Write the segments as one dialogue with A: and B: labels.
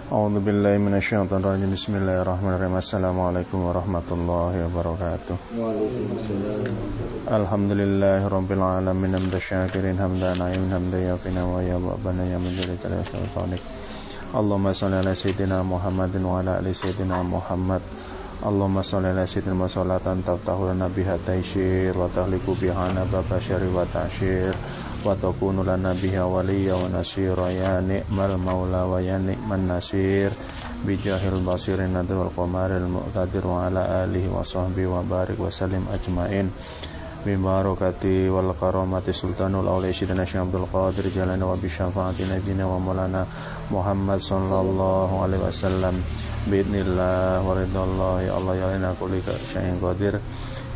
A: A'udzu billahi minasyaitonir rajim. Bismillahirrahmanirrahim. Assalamualaikum warahmatullahi wabarakatuh. Alhamdulillahirabbil alamin hamdan syakirin hamdan naimin hamdan yafina wa yabana ya min dzalika al-shaytanik. Allahumma shalli ala sayyidina Muhammadin wa ala ali sayyidina Muhammad. Allahumma shalli ala sayyidina salatan taftahu lana biha taysyir wa tahliku biha nababa syarri wa ta'syir wa takunu lana biha waliyya wa nasira ya ni'mal maula wa ya ni'man nasir bijahil basirin nadir wal qamaril muqtadir wa ala alihi wa sahbihi wa barik wa salim ajmain bibarakati wal karamati sultanul awliya sayyidina Syekh Abdul Qadir Jalani wa bi syafaati nabiyyina wa maulana Muhammad sallallahu alaihi wasallam biidznillah wa ridallah ya Allah ya lana kulli syai'in qadir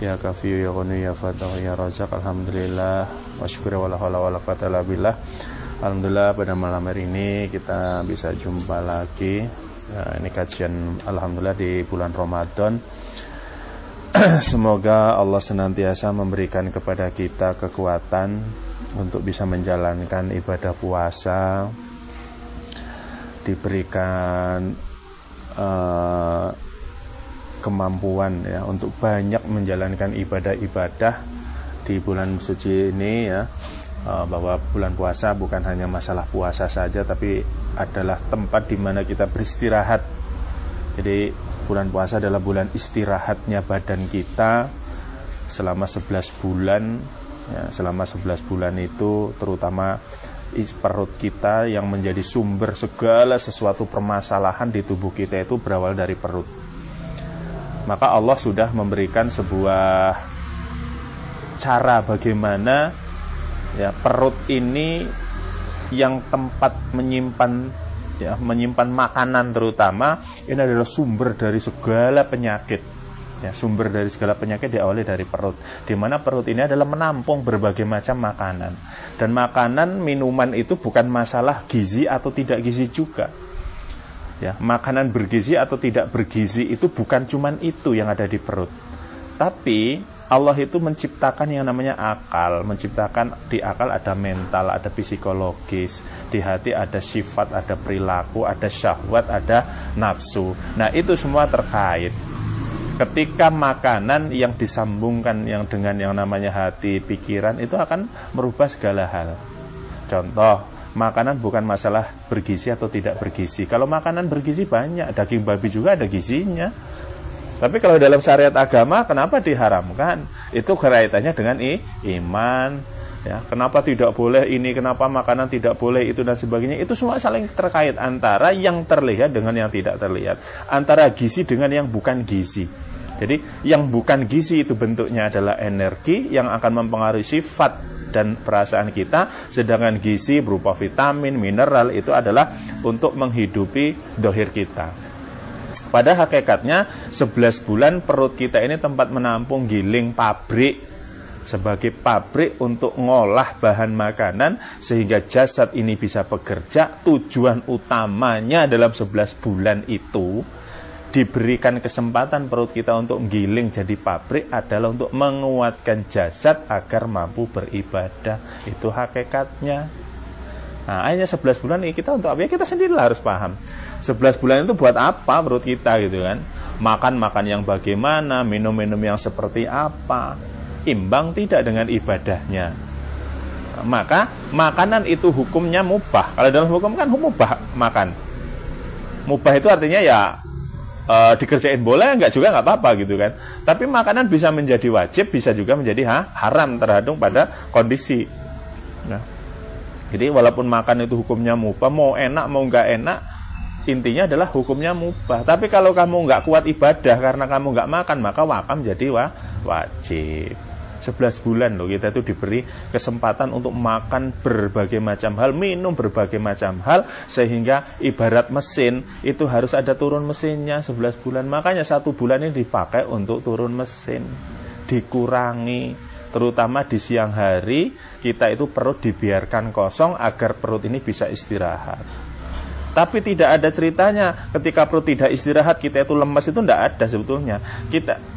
A: ya kafiyu ya ghani ya fatah ya razaq. Alhamdulillah wa syukur wa la haula wa la quwwata illa billah. Alhamdulillah pada malam hari ini kita bisa jumpa lagi. Ini kajian alhamdulillah di bulan Ramadan. Semoga Allah senantiasa memberikan kepada kita kekuatan untuk bisa menjalankan ibadah puasa, diberikan kemampuan ya untuk banyak menjalankan ibadah-ibadah di bulan suci ini ya, bahwa bulan puasa bukan hanya masalah puasa saja tapi adalah tempat di mana kita beristirahat. Jadi bulan puasa adalah bulan istirahatnya badan kita selama 11 bulan ya, selama 11 bulan itu terutama perut kita yang menjadi sumber segala sesuatu permasalahan di tubuh kita itu berawal dari perut. Maka Allah sudah memberikan sebuah cara bagaimana ya perut ini yang tempat menyimpan makanan terutama ini adalah sumber dari segala penyakit. Ya, sumber dari segala penyakit diawali dari perut. Di mana perut ini adalah menampung berbagai macam makanan. Dan makanan, minuman itu bukan masalah gizi atau tidak gizi juga. Ya, makanan bergizi atau tidak bergizi itu bukan cuman itu yang ada di perut. Tapi Allah itu menciptakan yang namanya akal, menciptakan di akal ada mental, ada psikologis, di hati ada sifat, ada perilaku, ada syahwat, ada nafsu. Nah, itu semua terkait. Ketika makanan yang disambungkan yang dengan yang namanya hati, pikiran itu akan merubah segala hal. Contoh, makanan bukan masalah bergizi atau tidak bergizi. Kalau makanan bergizi banyak, daging babi juga ada gizinya. Tapi kalau dalam syariat agama, kenapa diharamkan? Itu kaitannya dengan iman. Ya, kenapa tidak boleh ini, kenapa makanan tidak boleh itu dan sebagainya. Itu semua saling terkait antara yang terlihat dengan yang tidak terlihat. Antara gizi dengan yang bukan gizi. Jadi yang bukan gizi itu bentuknya adalah energi yang akan mempengaruhi sifat dan perasaan kita. Sedangkan gizi berupa vitamin, mineral itu adalah untuk menghidupi dohir kita. Pada hakikatnya 11 bulan perut kita ini tempat menampung giling pabrik. Sebagai pabrik untuk ngolah bahan makanan sehingga jasad ini bisa bekerja. Tujuan utamanya dalam 11 bulan itu diberikan kesempatan perut kita untuk giling jadi pabrik adalah untuk menguatkan jasad agar mampu beribadah. Itu hakikatnya. Nah, akhirnya 11 bulan ini kita untuk apa? Ya kita sendirilah harus paham. 11 bulan itu buat apa perut kita gitu kan? Makan yang bagaimana, minum yang seperti apa? Imbang tidak dengan ibadahnya. Maka makanan itu hukumnya mubah. Kalau dalam hukum kan mubah makan. Mubah itu artinya ya dikerjain boleh, enggak juga enggak apa-apa gitu kan. Tapi makanan bisa menjadi wajib, bisa juga menjadi haram tergantung pada kondisi. Nah, jadi walaupun makan itu hukumnya mubah, mau enak mau enggak enak, intinya adalah hukumnya mubah. Tapi kalau kamu enggak kuat ibadah karena kamu enggak makan, maka wakam jadi wajib. 11 bulan loh kita itu diberi kesempatan untuk makan berbagai macam hal, minum berbagai macam hal, sehingga ibarat mesin itu harus ada turun mesinnya 11 bulan. Makanya 1 bulan ini dipakai untuk turun mesin, dikurangi, terutama di siang hari kita itu perut dibiarkan kosong agar perut ini bisa istirahat. Tapi tidak ada ceritanya ketika perut tidak istirahat kita itu lemes, itu tidak ada sebetulnya.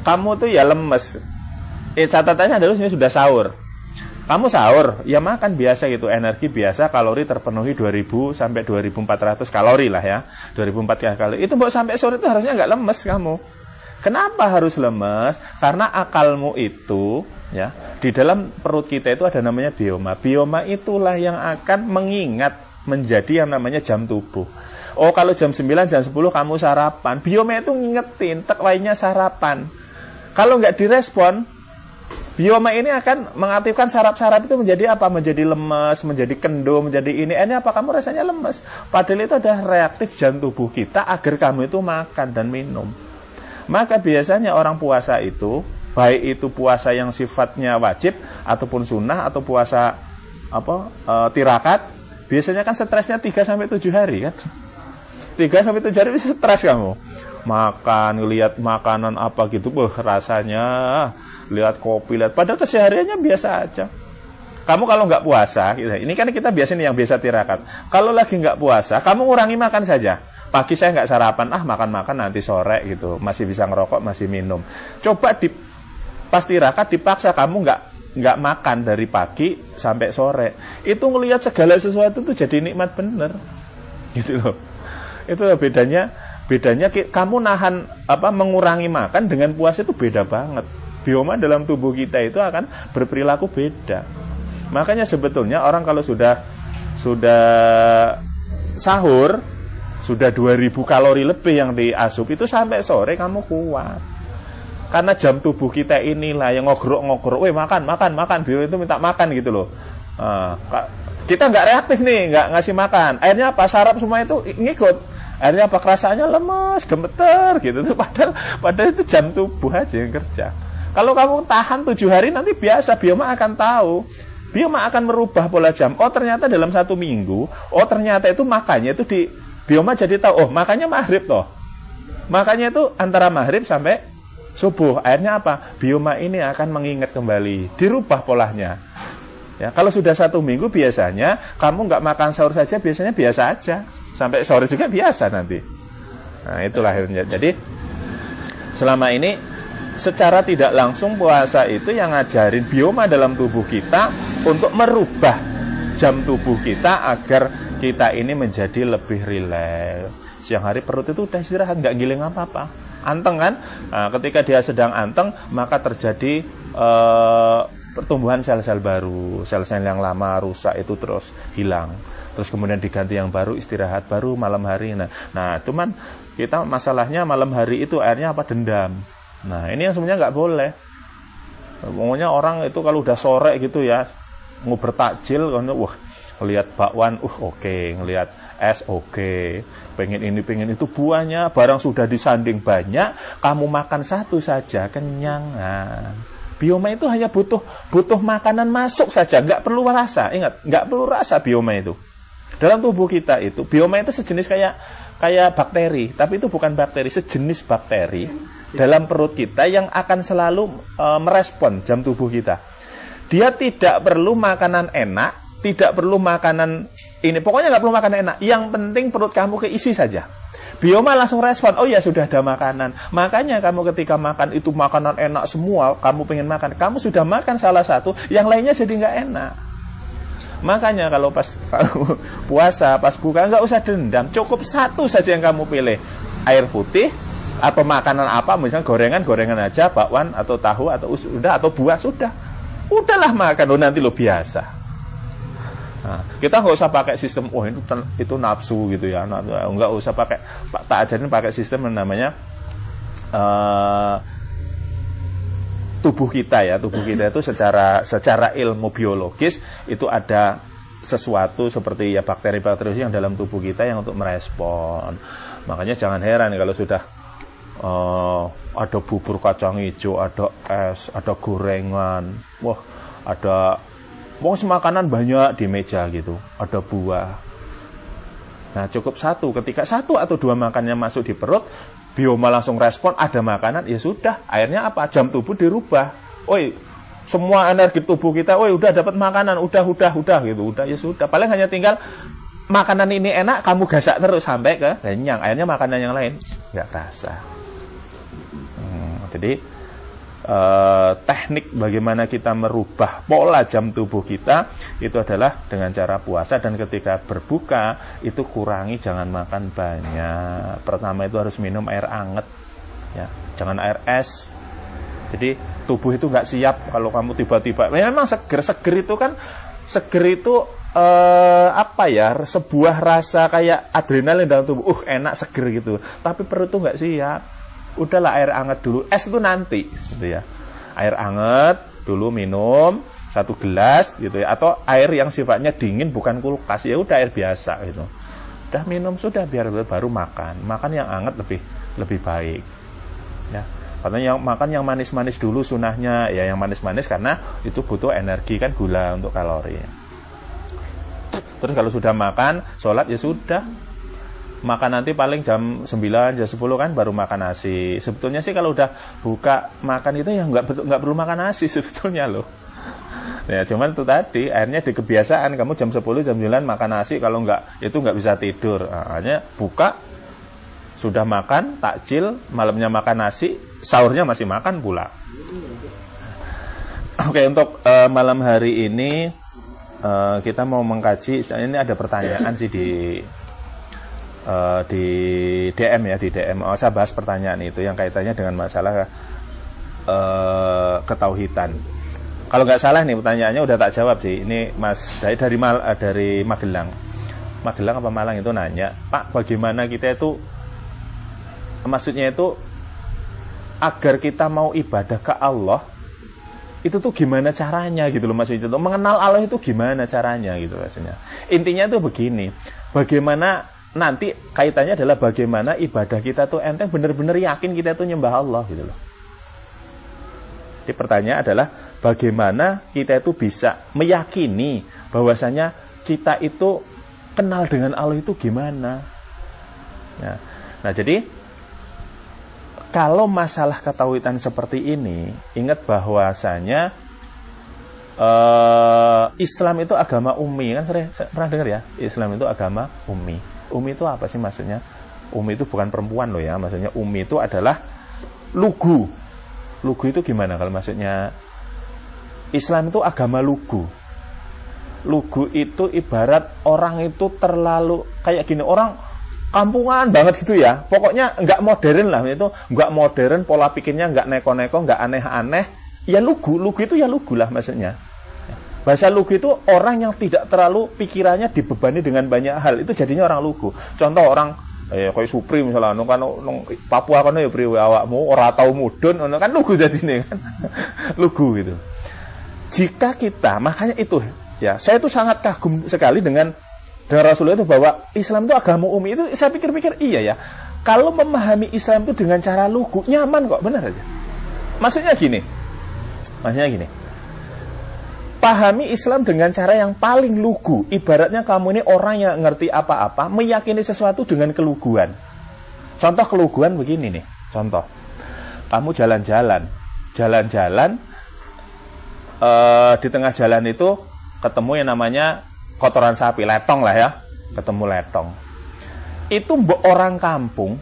A: Kamu tuh ya lemes. Catatannya adalah sudah sahur. Kamu sahur, ya makan biasa gitu, energi biasa, kalori terpenuhi 2000 sampai 2400 kalori lah ya. 2400 kalori. Itu mau sampai sore itu harusnya nggak lemes kamu. Kenapa harus lemes? Karena akalmu itu ya, di dalam perut kita itu ada namanya bioma. Bioma itulah yang akan mengingat menjadi yang namanya jam tubuh. Oh, kalau jam 9, jam 10 kamu sarapan, bioma itu ngingetin, lainnya sarapan. Kalau nggak direspon, bioma ini akan mengaktifkan saraf-saraf itu menjadi apa? Menjadi lemes, menjadi kendur, menjadi ini. Ini apa? Kamu rasanya lemes. Padahal itu adalah reaktif jam tubuh kita agar kamu itu makan dan minum. Maka biasanya orang puasa itu, baik itu puasa yang sifatnya wajib, ataupun sunnah, atau puasa tirakat, biasanya kan stresnya 3-7 hari kan. 3-7 hari bisa stres kamu. Makan, lihat makanan apa gitu, rasanya lihat kopi, lihat, padahal kesehariannya biasa aja. Kamu kalau nggak puasa, ini kan kita biasanya yang biasa tirakat. Kalau lagi nggak puasa, kamu ngurangi makan saja. Pagi saya nggak sarapan, makan-makan nanti sore gitu, masih bisa ngerokok, masih minum. Coba pas tirakat dipaksa kamu nggak makan dari pagi sampai sore. Itu ngelihat segala sesuatu tuh jadi nikmat bener, gitu loh. Itu bedanya kamu nahan mengurangi makan dengan puasa itu beda banget. Bioma dalam tubuh kita itu akan berperilaku beda. Makanya sebetulnya orang kalau sudah sahur, sudah 2000 kalori lebih yang diasup itu sampai sore kamu kuat. Karena jam tubuh kita inilah yang ngogrok, makan, bioma itu minta makan gitu loh. Kita nggak reaktif nih, nggak ngasih makan. Akhirnya apa? Saraf semua itu ngikut. Akhirnya apa? Rasanya lemes, gemeter gitu. Padahal itu jam tubuh aja yang kerja. Kalau kamu tahan 7 hari, nanti biasa, bioma akan tahu. Bioma akan merubah pola jam. Oh, ternyata dalam 1 minggu, ternyata itu makannya itu bioma jadi tahu, makannya maghrib toh. Makanya itu antara maghrib sampai subuh. Akhirnya apa? Bioma ini akan mengingat kembali, dirubah polanya. Ya, kalau sudah 1 minggu biasanya, kamu nggak makan sahur saja, biasanya biasa aja. Sampai sore juga biasa nanti. Nah, itulah akhirnya. Jadi, selama ini, secara tidak langsung puasa itu yang ngajarin bioma dalam tubuh kita untuk merubah jam tubuh kita agar kita ini menjadi lebih rileks. Siang hari perut itu udah istirahat, nggak giling apa-apa. Anteng kan? Nah, ketika dia sedang anteng, maka terjadi pertumbuhan sel-sel baru. Sel-sel yang lama rusak itu terus hilang. Terus kemudian diganti yang baru, istirahat baru malam hari. Nah, cuman kita masalahnya malam hari itu akhirnya dendam. Nah, ini yang sebenarnya nggak boleh. Pokoknya orang itu kalau udah sore gitu ya, nguber takjil, ngelihat bakwan, oke, ngelihat es, oke, pengen ini, pengen itu, buahnya, barang sudah disanding banyak, kamu makan satu saja, kenyang. Nah, bioma itu hanya butuh makanan masuk saja, nggak perlu rasa. Ingat, nggak perlu rasa bioma itu. Dalam tubuh kita itu, bioma itu sejenis kayak bakteri, tapi itu bukan bakteri, sejenis bakteri dalam perut kita yang akan selalu merespon jam tubuh kita. Dia tidak perlu makanan enak, tidak perlu makanan ini, pokoknya nggak perlu makanan enak. Yang penting perut kamu keisi saja. Bioma langsung respon, oh ya sudah ada makanan. Makanya kamu ketika makan itu makanan enak semua, kamu pengen makan, kamu sudah makan salah satu, yang lainnya jadi nggak enak. Makanya kalau pas kamu puasa, pas buka, nggak usah dendam, cukup satu saja yang kamu pilih, air putih atau makanan apa, misalnya gorengan aja, bakwan atau tahu atau atau buah, udahlah makan, nanti lo biasa. Nah, kita nggak usah pakai sistem, itu nafsu gitu ya, nggak usah pakai, tak ajarin pakai sistem yang namanya tubuh kita itu secara ilmu biologis itu ada sesuatu seperti ya bakteri-bakteri yang dalam tubuh kita yang untuk merespon. Makanya jangan heran kalau sudah ada bubur kacang hijau, ada es, ada gorengan, ada makanan banyak di meja gitu, ada buah. Nah, cukup ketika 1 atau 2 makannya masuk di perut, bioma langsung respon, ada makanan, ya sudah. Akhirnya apa? Jam tubuh dirubah. Semua energi tubuh kita, udah dapat makanan, udah gitu, ya sudah. Paling hanya tinggal makanan ini enak, kamu gasak terus sampai ke kenyang. Akhirnya makanan yang lain nggak kerasa. Jadi teknik bagaimana kita merubah pola jam tubuh kita itu adalah dengan cara puasa. Dan ketika berbuka itu kurangi, jangan makan banyak. Pertama itu harus minum air anget ya, jangan air es. Jadi tubuh itu nggak siap kalau kamu tiba-tiba memang seger itu kan, seger itu apa ya, sebuah rasa kayak adrenalin dalam tubuh, enak seger gitu, tapi perut itu nggak siap. Udahlah air anget dulu, es itu nanti gitu ya. Air anget dulu minum 1 gelas gitu ya, atau air yang sifatnya dingin bukan kulkas, ya udah air biasa gitu. Udah minum sudah, biar baru makan. Makan yang anget lebih baik. Ya. Karena yang makan yang manis-manis dulu sunahnya ya, yang manis-manis karena itu butuh energi kan, gula untuk kalori. Terus kalau sudah makan, sholat ya sudah. Makan nanti paling jam 9, jam 10 kan baru makan nasi. Sebetulnya sih kalau udah buka makan itu ya nggak perlu makan nasi sebetulnya loh. Ya cuman itu tadi, akhirnya di kebiasaan kamu jam 10, jam 9 makan nasi, kalau nggak itu nggak bisa tidur. Hanya buka, sudah makan, takjil, malamnya makan nasi, sahurnya masih makan pula. Oke, untuk malam hari ini kita mau mengkaji, ini ada pertanyaan sih di DM ya, di DM. Saya bahas pertanyaan itu yang kaitannya dengan masalah ketauhidan. Kalau nggak salah nih pertanyaannya udah tak jawab sih. Ini Mas dari Magelang. Magelang apa Malang itu nanya, Pak, bagaimana kita itu, maksudnya itu agar kita mau ibadah ke Allah itu tuh gimana caranya gitu loh, maksudnya itu mengenal Allah itu gimana caranya gitu maksudnya. Intinya tuh begini, bagaimana nanti kaitannya adalah bagaimana ibadah kita tuh enteng benar-benar yakin kita tuh nyembah Allah gitu loh. Jadi pertanyaan adalah bagaimana kita itu bisa meyakini bahwasanya kita itu kenal dengan Allah itu gimana. Nah jadi kalau masalah ketauhidan seperti ini, ingat bahwasanya Islam itu agama ummi, kan pernah dengar ya, Islam itu agama ummi. Umi itu apa sih maksudnya? Umi itu bukan perempuan loh ya, maksudnya umi itu adalah lugu. Lugu itu gimana kalau maksudnya? Islam itu agama lugu. Lugu itu ibarat orang itu terlalu kayak gini, orang kampungan banget gitu ya. Pokoknya nggak modern lah, itu nggak modern, pola pikirnya nggak neko-neko, nggak aneh-aneh. Ya lugu itu ya lugu lah maksudnya. Bahasa lugu itu orang yang tidak terlalu pikirannya dibebani dengan banyak hal, itu jadinya orang lugu. Contoh orang kayak Supri misalnya, kan Papua kan ya priwe awakmu ora tau mudun, kan lugu jadine kan. Lugu gitu. Jika kita, makanya itu ya, saya itu sangat kagum sekali dengan Rasulullah itu, bahwa Islam itu agama ummi. Itu saya pikir-pikir iya ya. Kalau memahami Islam itu dengan cara lugu, nyaman kok, benar aja. Maksudnya gini. Pahami Islam dengan cara yang paling lugu. Ibaratnya kamu ini orang yang ngerti apa-apa, meyakini sesuatu dengan keluguan. Contoh keluguan begini nih. Contoh, kamu jalan-jalan, di tengah jalan itu ketemu yang namanya kotoran sapi, letong lah ya. Ketemu letong. Itu mbok orang kampung,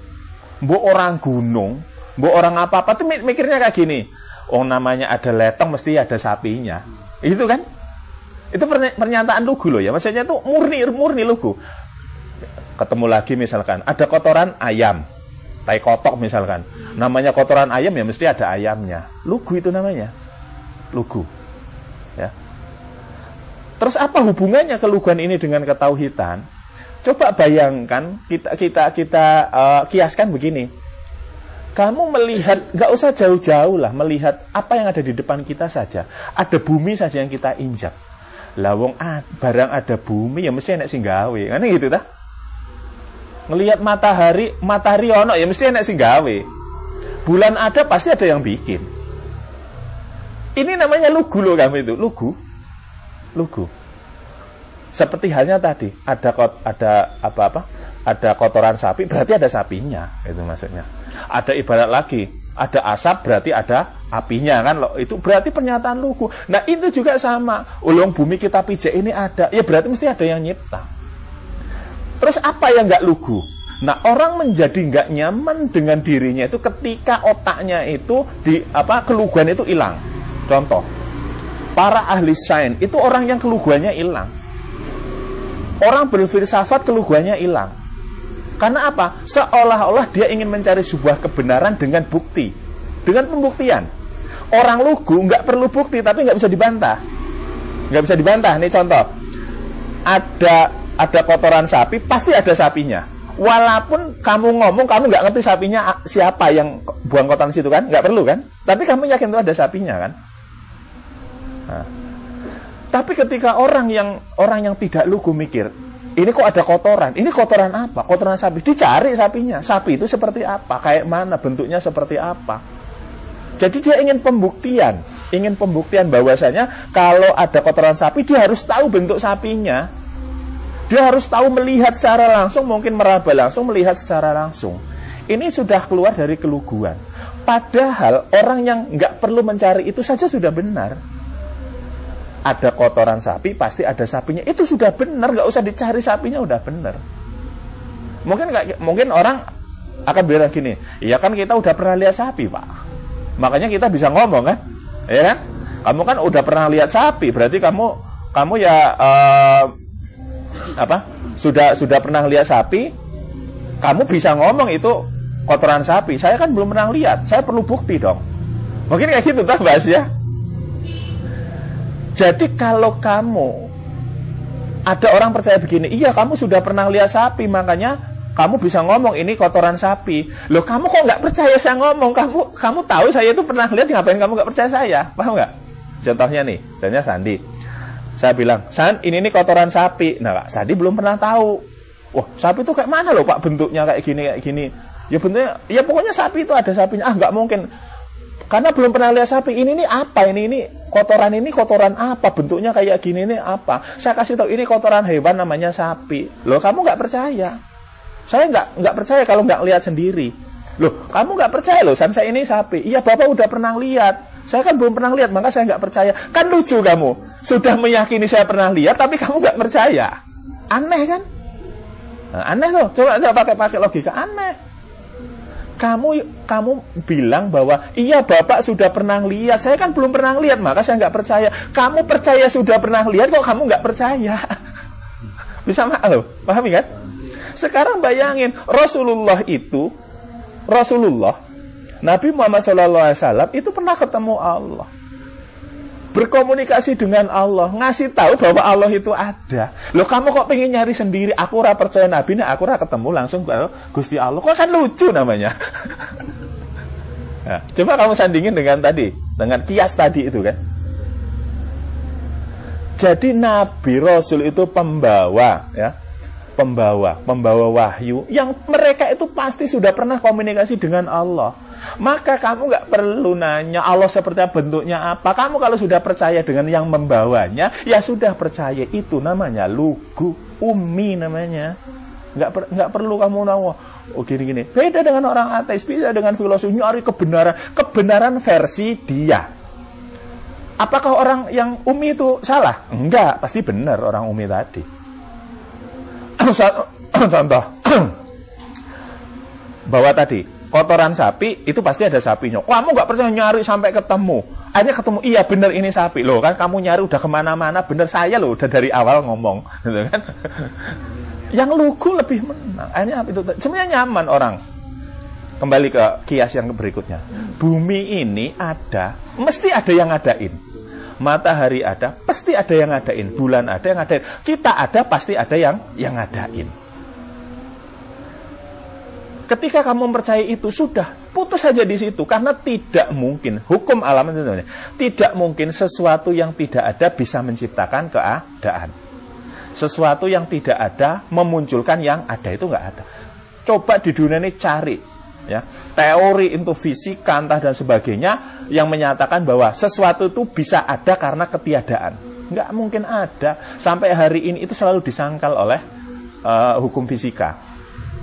A: mbok orang gunung, mbok orang apa-apa tuh mikirnya kayak gini. Oh, namanya ada letong mesti ada sapinya. Itu kan, itu pernyataan lugu loh ya, maksudnya itu murni lugu. Ketemu lagi misalkan ada kotoran ayam, tai kotok misalkan, namanya kotoran ayam ya mesti ada ayamnya. Lugu itu namanya, lugu ya. Terus apa hubungannya keluguan ini dengan ketauhidan? Coba bayangkan, kita kiaskan begini. Kamu melihat, nggak usah jauh-jauh lah, melihat apa yang ada di depan kita saja. Ada bumi saja yang kita injak. Lawong barang ada bumi, ya mesti enak sing gawe. Kan gitu dah. Ngelihat matahari ono, ya mesti enak sing gawe. Bulan ada, pasti ada yang bikin. Ini namanya lugu loh kamu itu, lugu. Seperti halnya tadi, ada kotoran sapi, berarti ada sapinya, itu maksudnya. Ada ibarat lagi, ada asap berarti ada apinya kan loh. Itu berarti pernyataan lugu. Nah, itu juga sama. Ulung bumi kita pijak ini ada, ya berarti mesti ada yang nyipta. Terus apa yang nggak lugu? Nah, orang menjadi nggak nyaman dengan dirinya itu ketika otaknya itu keluguan itu hilang. Contoh, para ahli sains itu orang yang keluguannya hilang. Orang berfilsafat keluguannya hilang. Karena apa? Seolah-olah dia ingin mencari sebuah kebenaran dengan bukti, dengan pembuktian. Orang lugu nggak perlu bukti, tapi nggak bisa dibantah. Nggak bisa dibantah. Nih contoh, ada kotoran sapi, pasti ada sapinya. Walaupun kamu ngomong, kamu nggak ngerti sapinya siapa yang buang kotoran situ kan, nggak perlu kan? Tapi kamu yakin itu ada sapinya kan? Nah. Tapi ketika orang yang tidak lugu mikir, ini kok ada kotoran? Ini kotoran apa? Kotoran sapi. Dicari sapinya. Sapi itu seperti apa? Kayak mana? Bentuknya seperti apa? Jadi dia ingin pembuktian. Ingin pembuktian bahwasanya kalau ada kotoran sapi, dia harus tahu bentuk sapinya. Dia harus tahu melihat secara langsung, mungkin meraba langsung, melihat secara langsung. Ini sudah keluar dari keluguan. Padahal orang yang nggak perlu mencari itu saja sudah benar. Ada kotoran sapi, pasti ada sapinya. Itu sudah benar, nggak usah dicari sapinya, udah benar. Mungkin orang akan bilang gini, ya kan kita udah pernah lihat sapi, Pak. Makanya kita bisa ngomong kan, ya kan? Kamu kan udah pernah lihat sapi, berarti kamu ya sudah pernah lihat sapi, kamu bisa ngomong itu kotoran sapi. Saya kan belum pernah lihat, saya perlu bukti dong. Mungkin kayak gitu tuh bahas ya. Jadi kalau ada orang percaya begini, iya kamu sudah pernah lihat sapi, makanya kamu bisa ngomong ini kotoran sapi. Loh, kamu kok nggak percaya saya ngomong? Kamu tahu saya itu pernah lihat, ngapain kamu nggak percaya saya? Paham nggak? Contohnya nih, contohnya Sandi. Saya bilang, San, ini kotoran sapi. Nah, Pak Sandi belum pernah tahu. Wah, sapi itu kayak mana loh Pak, bentuknya kayak gini. Ya bentuknya, ya pokoknya sapi itu ada sapinya. Ah, nggak mungkin. Karena belum pernah lihat sapi. Ini apa? Ini kotoran apa? Bentuknya kayak gini, ini apa? Saya kasih tahu, ini kotoran hewan namanya sapi. Loh, kamu nggak percaya? Saya nggak percaya kalau nggak lihat sendiri. Loh, kamu nggak percaya loh, San, saya ini sapi. Iya, Bapak udah pernah lihat. Saya kan belum pernah lihat, maka saya nggak percaya. Kan lucu kamu. Sudah meyakini saya pernah lihat, tapi kamu nggak percaya. Aneh kan? Nah, aneh tuh. Coba pakai logika. Aneh. Kamu bilang bahwa iya Bapak sudah pernah lihat, saya kan belum pernah lihat, maka saya nggak percaya. Kamu percaya sudah pernah lihat, kok kamu nggak percaya? Bisa loh, pahami kan? Sekarang bayangin, Rasulullah Nabi Muhammad SAW itu pernah ketemu Allah, berkomunikasi dengan Allah, ngasih tahu bahwa Allah itu ada. Loh, kamu kok pengen nyari sendiri? Aku ora percaya Nabi, aku ora ketemu langsung Gusti Allah. Kok kan lucu namanya. Nah, coba kamu sandingin dengan kias tadi itu kan. Jadi Nabi Rasul itu pembawa wahyu yang mereka itu pasti sudah pernah komunikasi dengan Allah. Maka kamu nggak perlu nanya Allah seperti apa, bentuknya apa. Kamu kalau sudah percaya dengan yang membawanya, ya sudah percaya. Itu namanya lugu, ummi namanya. Nggak perlu kamu nawa. Oh gini. Beda dengan orang ateis, bisa dengan filosofi nyari kebenaran versi dia. Apakah orang yang ummi itu salah? Enggak, pasti benar orang ummi tadi. Contoh bahwa tadi kotoran sapi itu pasti ada sapinya. Kamu nggak percaya, nyari sampai ketemu. Akhirnya ketemu, iya bener ini sapi. Loh kan kamu nyari udah kemana-mana, bener saya loh udah dari awal ngomong, gitu kan? Yang lugu lebih menang. Akhirnya itu sebenarnya nyaman orang. Kembali ke kias yang berikutnya. Bumi ini ada, mesti ada yang ngadain. Matahari ada, pasti ada yang ngadain. Bulan ada yang ngadain. Kita ada, pasti ada yang ngadain. Ketika kamu percaya itu, sudah putus saja di situ. Karena tidak mungkin, hukum alam itu tidak mungkin sesuatu yang tidak ada bisa menciptakan keadaan. Sesuatu yang tidak ada memunculkan yang ada, itu nggak ada. Coba di dunia ini cari ya, teori untuk fisika entah dan sebagainya yang menyatakan bahwa sesuatu itu bisa ada karena ketiadaan. Nggak mungkin ada. Sampai hari ini itu selalu disangkal oleh hukum fisika.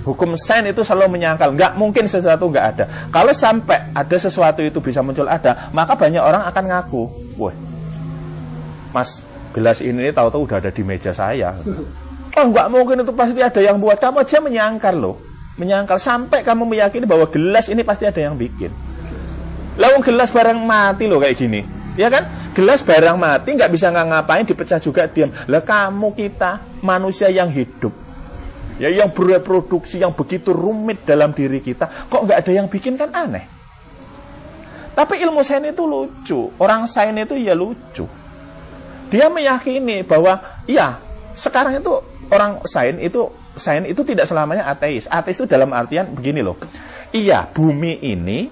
A: Hukum sains itu selalu menyangkal, nggak mungkin sesuatu nggak ada. Kalau sampai ada sesuatu itu bisa muncul ada, maka banyak orang akan ngaku, wah, Mas, gelas ini tahu-tahu udah ada di meja saya. Oh, nggak mungkin, itu pasti ada yang buat. Kamu aja menyangkal loh. Menyangkal sampai kamu meyakini bahwa gelas ini pasti ada yang bikin. Lah gelas barang mati loh kayak gini. Ya kan? Gelas barang mati nggak bisa ngapain, dipecah juga diam. Lah kamu kita manusia yang hidup, ya yang bereproduksi, yang begitu rumit dalam diri kita, kok nggak ada yang bikin, kan aneh. Tapi ilmu sains itu lucu. Orang sains itu ya lucu. Dia meyakini bahwa iya, sekarang itu orang sains itu tidak selamanya ateis. Ateis itu dalam artian begini loh. Iya, bumi ini,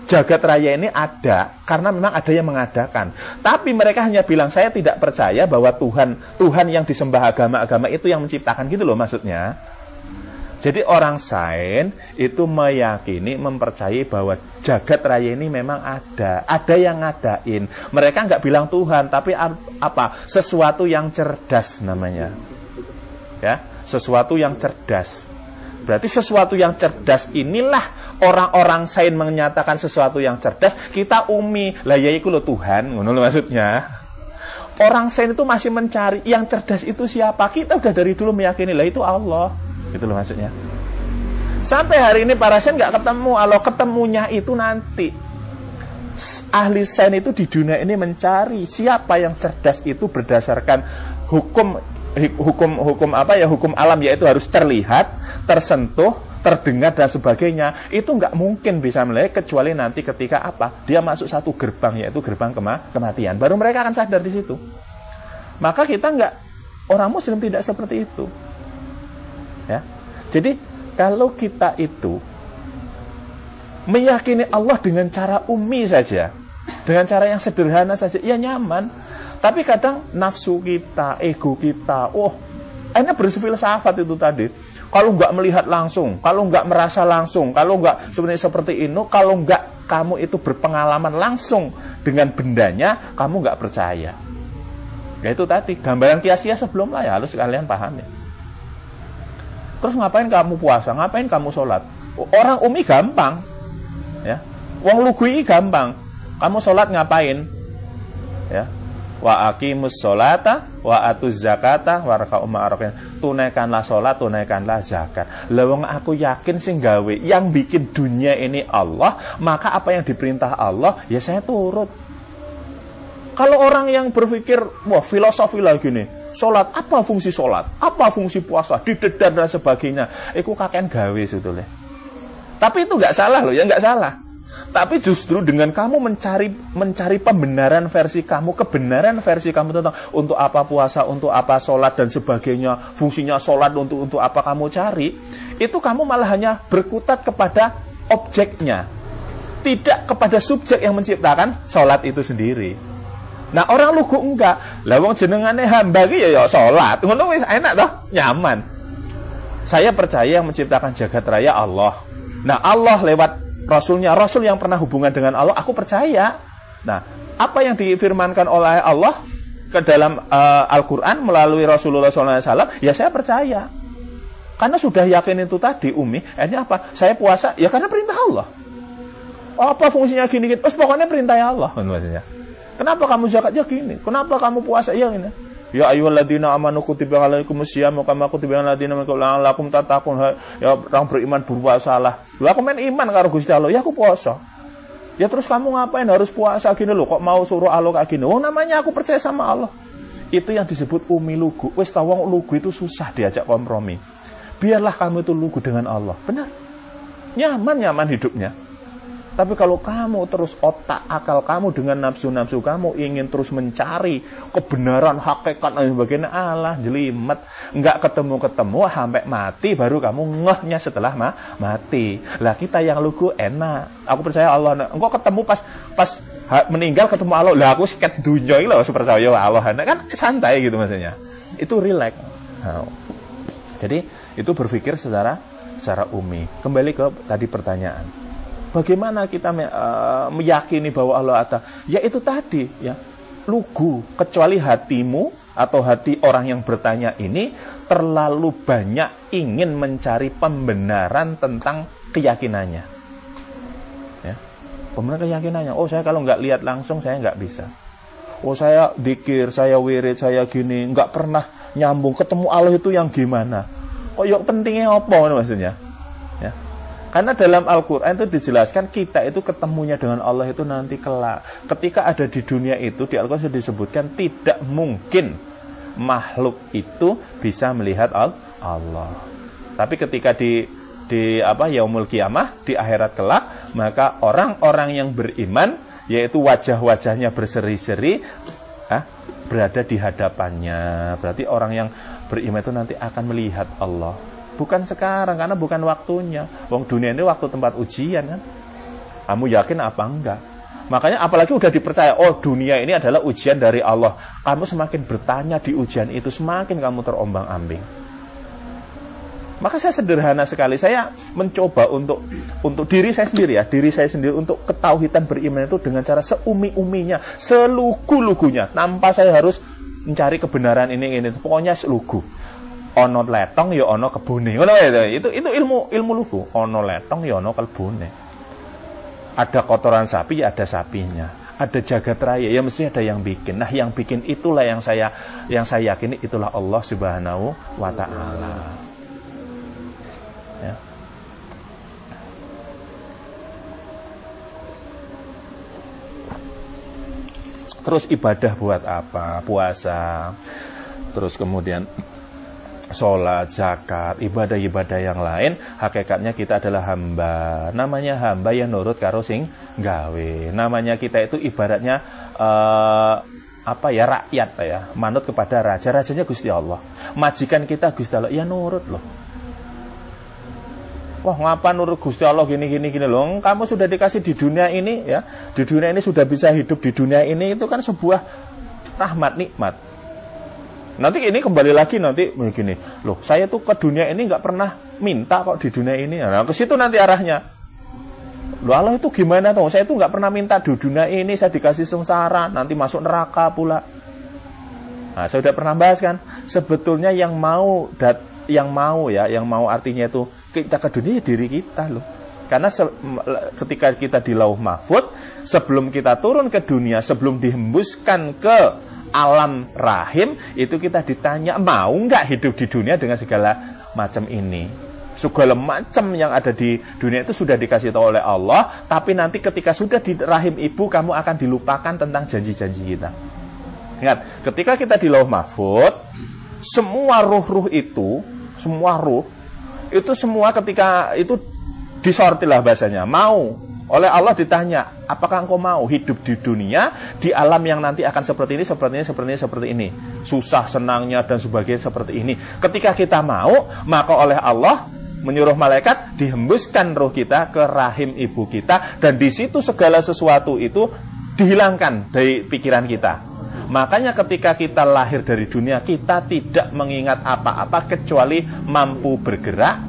A: jagat raya ini ada karena memang ada yang mengadakan. Tapi mereka hanya bilang, saya tidak percaya bahwa Tuhan yang disembah agama-agama itu yang menciptakan, gitu loh maksudnya. Jadi orang sains itu meyakini, mempercayai bahwa jagat raya ini memang ada yang ngadain. Mereka nggak bilang Tuhan, tapi apa? Sesuatu yang cerdas namanya. Ya, sesuatu yang cerdas. Berarti sesuatu yang cerdas inilah orang-orang sains menyatakan sesuatu yang cerdas, kita umi. Lah ya iku lo Tuhan, ngono maksudnya. Orang sains itu masih mencari yang cerdas itu siapa. Kita udah dari dulu meyakini lah itu Allah. Gitu loh maksudnya. Sampai hari ini para sains nggak ketemu. Kalau ketemunya itu nanti. Ahli sains itu di dunia ini mencari siapa yang cerdas itu berdasarkan hukum alam, yaitu harus terlihat, tersentuh, terdengar dan sebagainya. Itu nggak mungkin bisa melihat kecuali nanti ketika apa? Dia masuk satu gerbang, yaitu gerbang kematian. Baru mereka akan sadar di situ. Maka kita nggak, orang Muslim tidak seperti itu. Ya. Jadi kalau kita itu meyakini Allah dengan cara ummi saja, dengan cara yang sederhana saja, ya nyaman. Tapi kadang nafsu kita, ego kita, akhirnya berfilsafat itu tadi. Kalau nggak melihat langsung, kalau nggak merasa langsung, kalau nggak seperti ini, kalau nggak kamu itu berpengalaman langsung dengan bendanya, kamu nggak percaya. Ya itu tadi, gambaran kias-kias sebelum lah ya, harus kalian pahami. Terus ngapain kamu puasa? Ngapain kamu sholat? Orang umi gampang, ya. Wong lugui gampang. Kamu sholat ngapain? Ya. Wa aqimus sholata wa atuz zakata warka'u ma'arufin. Tunaikanlah sholat, tunaikanlah zakat. Lah wong aku yakin sing gawe yang bikin dunia ini Allah, maka apa yang diperintah Allah ya saya turut. Kalau orang yang berpikir wah filosofi lagi nih, sholat, apa fungsi sholat? Apa fungsi puasa? Didedar dan sebagainya. Itu kakek gawe sebetulnya. Tapi itu nggak salah loh, ya nggak salah. Tapi justru dengan kamu mencari pembenaran versi kamu, kebenaran versi kamu tentang untuk apa puasa, untuk apa sholat dan sebagainya, fungsinya sholat untuk apa kamu cari, itu kamu malah hanya berkutat kepada objeknya, tidak kepada subjek yang menciptakan sholat itu sendiri. Nah orang lugu enggak, lah wong jenengane hamba ki ya sholat, ngono wis enak toh, nyaman. Saya percaya yang menciptakan jagat raya Allah. Nah Allah lewat Rasulnya, Rasul yang pernah hubungan dengan Allah, aku percaya. Nah, apa yang difirmankan oleh Allah ke dalam Al-Quran melalui Rasulullah SAW, ya saya percaya. Karena sudah yakin itu tadi, umi, akhirnya apa? Saya puasa, ya karena perintah Allah. Apa fungsinya gini? Terus pokoknya perintah Allah. Maksudnya. Kenapa kamu zakat? Ya gini. Kenapa kamu puasa? Ya ini. Ya ayyuhalladzina amanu kutiba alaikumusyiyamu kama kutiba alal ladzina min qablikum la'allakum tattaqun. Ya orang beriman berpuasalah. Lah aku main iman karo Gusti Allah, ya aku puasa. Ya terus kamu ngapain harus puasa gini loh? Kok mau suruh Allah kayak gini? Oh namanya aku percaya sama Allah. Itu yang disebut umi lugu. Wis ta wong lugu itu susah diajak kompromi. Biarlah kamu itu lugu dengan Allah. Benar. Nyaman hidupnya. Tapi kalau kamu terus otak akal kamu dengan nafsu-nafsu kamu ingin terus mencari kebenaran, hakikat dan sebagainya, alah jelimet, nggak ketemu sampai mati baru kamu ngehnya setelah mati. Lah kita yang lugu enak. Aku percaya Allah. Engkau ketemu pas meninggal ketemu Allah. Lah aku sikat dunia ini loh percaya Allah. Nah, kan santai gitu maksudnya. Itu relax. Nah, jadi itu berpikir secara umi. Kembali ke tadi pertanyaan. Bagaimana kita meyakini bahwa Allah ada? Ya itu tadi, ya lugu. Kecuali hatimu atau hati orang yang bertanya ini terlalu banyak ingin mencari pembenaran tentang keyakinannya. Ya, pembenaran keyakinannya. Oh saya kalau nggak lihat langsung saya nggak bisa. Oh saya dikir, saya wirid, saya gini, nggak pernah nyambung. Ketemu Allah itu yang gimana? Oh yuk pentingnya apa maksudnya? Ya. Karena dalam Al-Quran itu dijelaskan kita itu ketemunya dengan Allah itu nanti kelak. Ketika ada di dunia itu, di Al-Quran sudah disebutkan tidak mungkin makhluk itu bisa melihat Allah. Tapi ketika di yaumul kiamah, di akhirat kelak, maka orang-orang yang beriman, yaitu wajah-wajahnya berseri-seri, berada di hadapannya. Berarti orang yang beriman itu nanti akan melihat Allah. Bukan sekarang, karena bukan waktunya. Wong dunia ini waktu tempat ujian kan. Kamu yakin apa enggak? Makanya apalagi udah dipercaya, oh dunia ini adalah ujian dari Allah. Kamu semakin bertanya di ujian itu, semakin kamu terombang-ambing. Maka saya sederhana sekali, saya mencoba untuk diri saya sendiri untuk ketauhidan beriman itu dengan cara seumi-uminya, selugu-lugunya, tanpa saya harus mencari kebenaran ini. Pokoknya selugu. Ono letong ya ono kebune. Itu ilmu lugu. Ono letong ya ono kebune. Ada kotoran sapi ya ada sapinya. Ada jagat raya ya mesti ada yang bikin. Nah, yang bikin itulah yang saya yakini itulah Allah Subhanahu wa taala. Ya. Terus ibadah buat apa? Puasa. Terus kemudian sholat, zakat, ibadah-ibadah yang lain, hakikatnya kita adalah hamba. Namanya hamba yang nurut karo sing gawe. Namanya kita itu ibaratnya rakyat ya, manut kepada raja. Rajanya Gusti Allah. Majikan kita Gusti Allah, ya nurut loh. Wah, ngapa nurut Gusti Allah gini loh. Kamu sudah dikasih di dunia ini ya. Di dunia ini sudah bisa hidup di dunia ini, itu kan sebuah rahmat, nikmat. Nanti ini kembali lagi nanti begini, loh saya tuh ke dunia ini nggak pernah minta kok di dunia ini. Nah ke situ nanti arahnya. Loh Allah itu gimana tuh? Saya tuh nggak pernah minta di dunia ini, saya dikasih sengsara, nanti masuk neraka pula. Nah saya udah pernah bahas kan, sebetulnya yang mau artinya itu kita ke dunia diri kita loh. Karena ketika kita di Lauh Mahfud, sebelum kita turun ke dunia, sebelum dihembuskan ke alam rahim, itu kita ditanya mau nggak hidup di dunia dengan segala macam ini. Segala macam yang ada di dunia itu sudah dikasih tahu oleh Allah, tapi nanti ketika sudah di rahim ibu, kamu akan dilupakan tentang janji-janji kita. Ingat, ketika kita di Lauh Mahfud, semua ruh itu semua ketika itu disortilah bahasanya, mau oleh Allah ditanya, apakah engkau mau hidup di dunia, di alam yang nanti akan seperti ini, susah, senangnya, dan sebagainya seperti ini. Ketika kita mau, maka oleh Allah menyuruh malaikat dihembuskan roh kita ke rahim ibu kita, dan di situ segala sesuatu itu dihilangkan dari pikiran kita. Makanya ketika kita lahir dari dunia, kita tidak mengingat apa-apa kecuali mampu bergerak,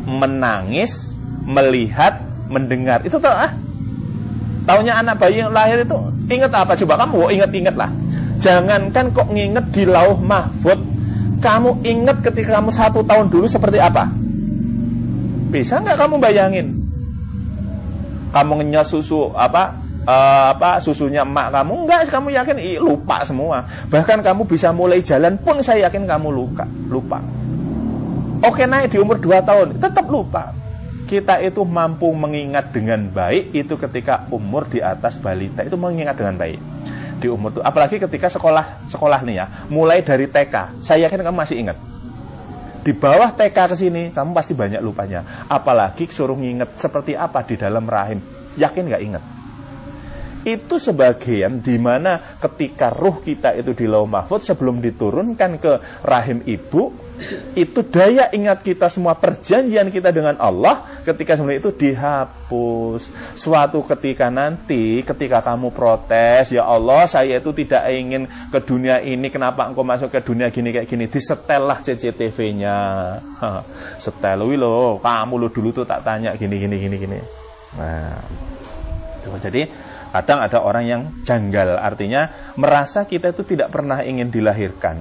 A: menangis, melihat, mendengar. Itu taunya anak bayi yang lahir itu ingat apa? Coba kamu ingat lah. Jangankan kok nginget di Lauh Mahfud, kamu ingat ketika kamu 1 tahun dulu seperti apa? Bisa nggak kamu bayangin? Kamu ngenyot susu susunya emak kamu? Enggak, kamu yakin lupa semua. Bahkan kamu bisa mulai jalan pun saya yakin kamu lupa. Oke, naik di umur 2 tahun tetap lupa. Kita itu mampu mengingat dengan baik itu ketika umur di atas balita, itu mengingat dengan baik di umur itu. Apalagi ketika sekolah nih ya, mulai dari TK, saya yakin kamu masih ingat. Di bawah TK ke sini kamu pasti banyak lupanya. Apalagi suruh nginget seperti apa di dalam rahim, yakin nggak ingat? Itu sebagian dimana ketika ruh kita itu di Lauh Mahfud sebelum diturunkan ke rahim ibu, itu daya ingat kita semua, perjanjian kita dengan Allah ketika sebenarnya itu dihapus. Suatu ketika nanti ketika kamu protes, ya Allah saya itu tidak ingin ke dunia ini, kenapa engkau masuk ke dunia gini kayak gini, disetel lah CCTV-nya. Setel loh, kamu lo dulu tuh tak tanya gini. Nah, jadi kadang ada orang yang janggal, artinya merasa kita itu tidak pernah ingin dilahirkan.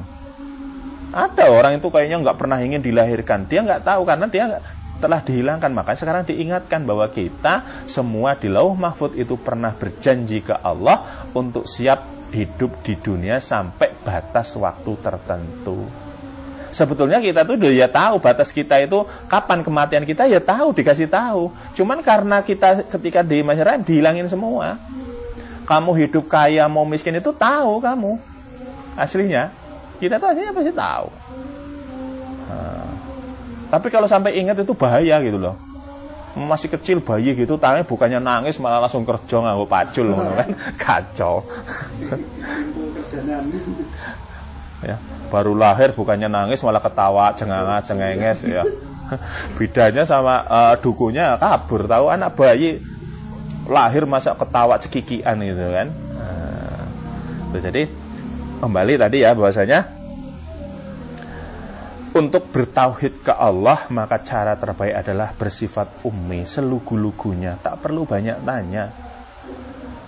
A: Ada orang itu kayaknya nggak pernah ingin dilahirkan. Dia nggak tahu karena dia telah dihilangkan. Makanya sekarang diingatkan bahwa kita semua di Lauh Mahfud itu pernah berjanji ke Allah untuk siap hidup di dunia sampai batas waktu tertentu. Sebetulnya kita tuh ya tahu batas kita itu kapan kematian kita, ya tahu, dikasih tahu. Cuman karena kita ketika di masyarakat dihilangin semua. Kamu hidup kaya mau miskin itu tahu kamu aslinya. Kita tuh aslinya pasti tahu. Tapi kalau sampai ingat itu bahaya gitu loh. Masih kecil bayi gitu, tangannya bukannya nangis malah langsung kerja nganggo pacul kan, kacau. Ya, baru lahir bukannya nangis malah ketawa cengenges ya. Bedanya sama dukunya kabur, tahu anak bayi lahir masa ketawa cekikian gitu kan. Jadi kembali tadi ya bahwasanya untuk bertauhid ke Allah, maka cara terbaik adalah bersifat ummi, selugu-lugunya, tak perlu banyak tanya.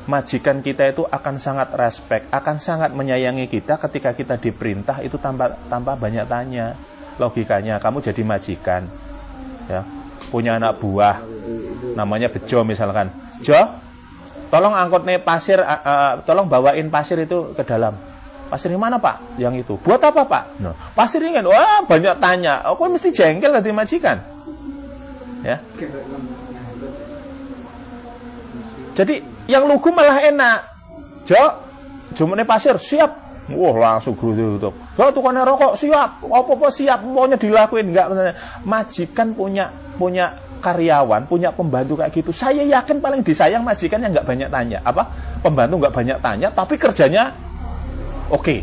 A: Majikan kita itu akan sangat respect, akan sangat menyayangi kita ketika kita diperintah itu tanpa banyak tanya. Logikanya, kamu jadi majikan, ya, punya anak buah, namanya Bejo misalkan. Jo, tolong angkut nih pasir, tolong bawain pasir itu ke dalam. Pasir yang mana Pak? Yang itu. Buat apa Pak? No. Pasir ini kan, wah banyak tanya. Aku mesti jengkel tadi majikan. Ya. Jadi yang lugu malah enak. Jo, jumene pasir siap. Wah langsung grutuk. Jo tukane rokok siap. Apa-apa siap. Maunya dilakuin enggak. Majikan punya karyawan, punya pembantu kayak gitu. Saya yakin paling disayang majikan yang enggak banyak tanya. Apa? Pembantu enggak banyak tanya, tapi kerjanya oke.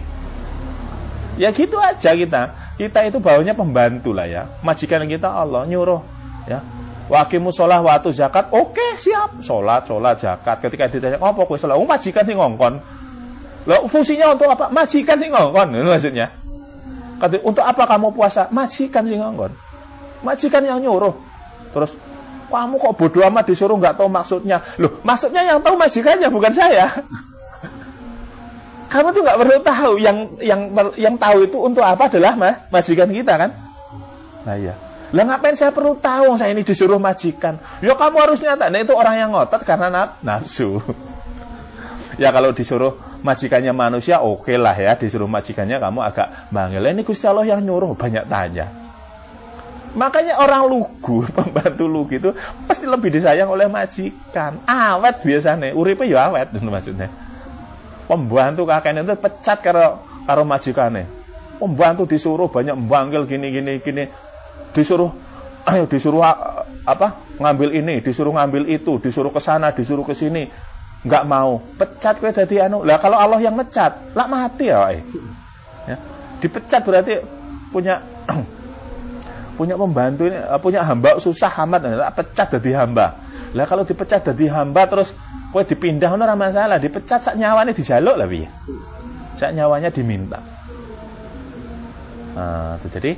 A: Ya gitu aja kita. Kita itu bawanya pembantu lah ya. Majikan kita Allah nyuruh ya. Waqimus shalah wa atu zakat. Oke, siap. Salat, zakat. Ketika ditanya, "Apa kowe salat?" Majikan sing ngongkon. Lah fungsinya untuk apa? Majikan sing ngongkon. Itu maksudnya. Kata, untuk apa kamu puasa? Majikan sing ngongkon. Majikan yang nyuruh. Terus kamu kok bodoh amat disuruh nggak tahu maksudnya. Loh, maksudnya yang tahu majikannya bukan saya. Kamu tuh nggak perlu tahu, yang tahu itu untuk apa adalah majikan kita kan? Nah ya, lah ngapain saya perlu tahu? Saya ini disuruh majikan. Ya kamu harusnya tak. Nah itu orang yang ngotot karena nafsu. Ya kalau disuruh majikannya manusia, oke lah ya, disuruh majikannya kamu agak bangil. Ini Gusti Allah yang nyuruh, banyak tanya. Makanya orang lugu, pembantu lugu itu pasti lebih disayang oleh majikan. Awet biasanya, uripe ya awet maksudnya. Pembantu kakeknya itu pecat karo majikannya. Pembantu disuruh banyak membangkil gini. Disuruh apa? Ngambil ini, disuruh ngambil itu, disuruh ke sana, disuruh ke sini. Enggak mau. Pecat kowe dadi anu. Lah kalau Allah yang mecat, lah mati ya. Ya. Dipecat berarti punya pembantu ini, punya hamba susah amat, pecat dadi hamba. Lah kalau dipecat dadi hamba terus kowe dipindah ora masalah, dipecat sak nyawane dijaluk lah piye. Sak nyawanya diminta. Nah, itu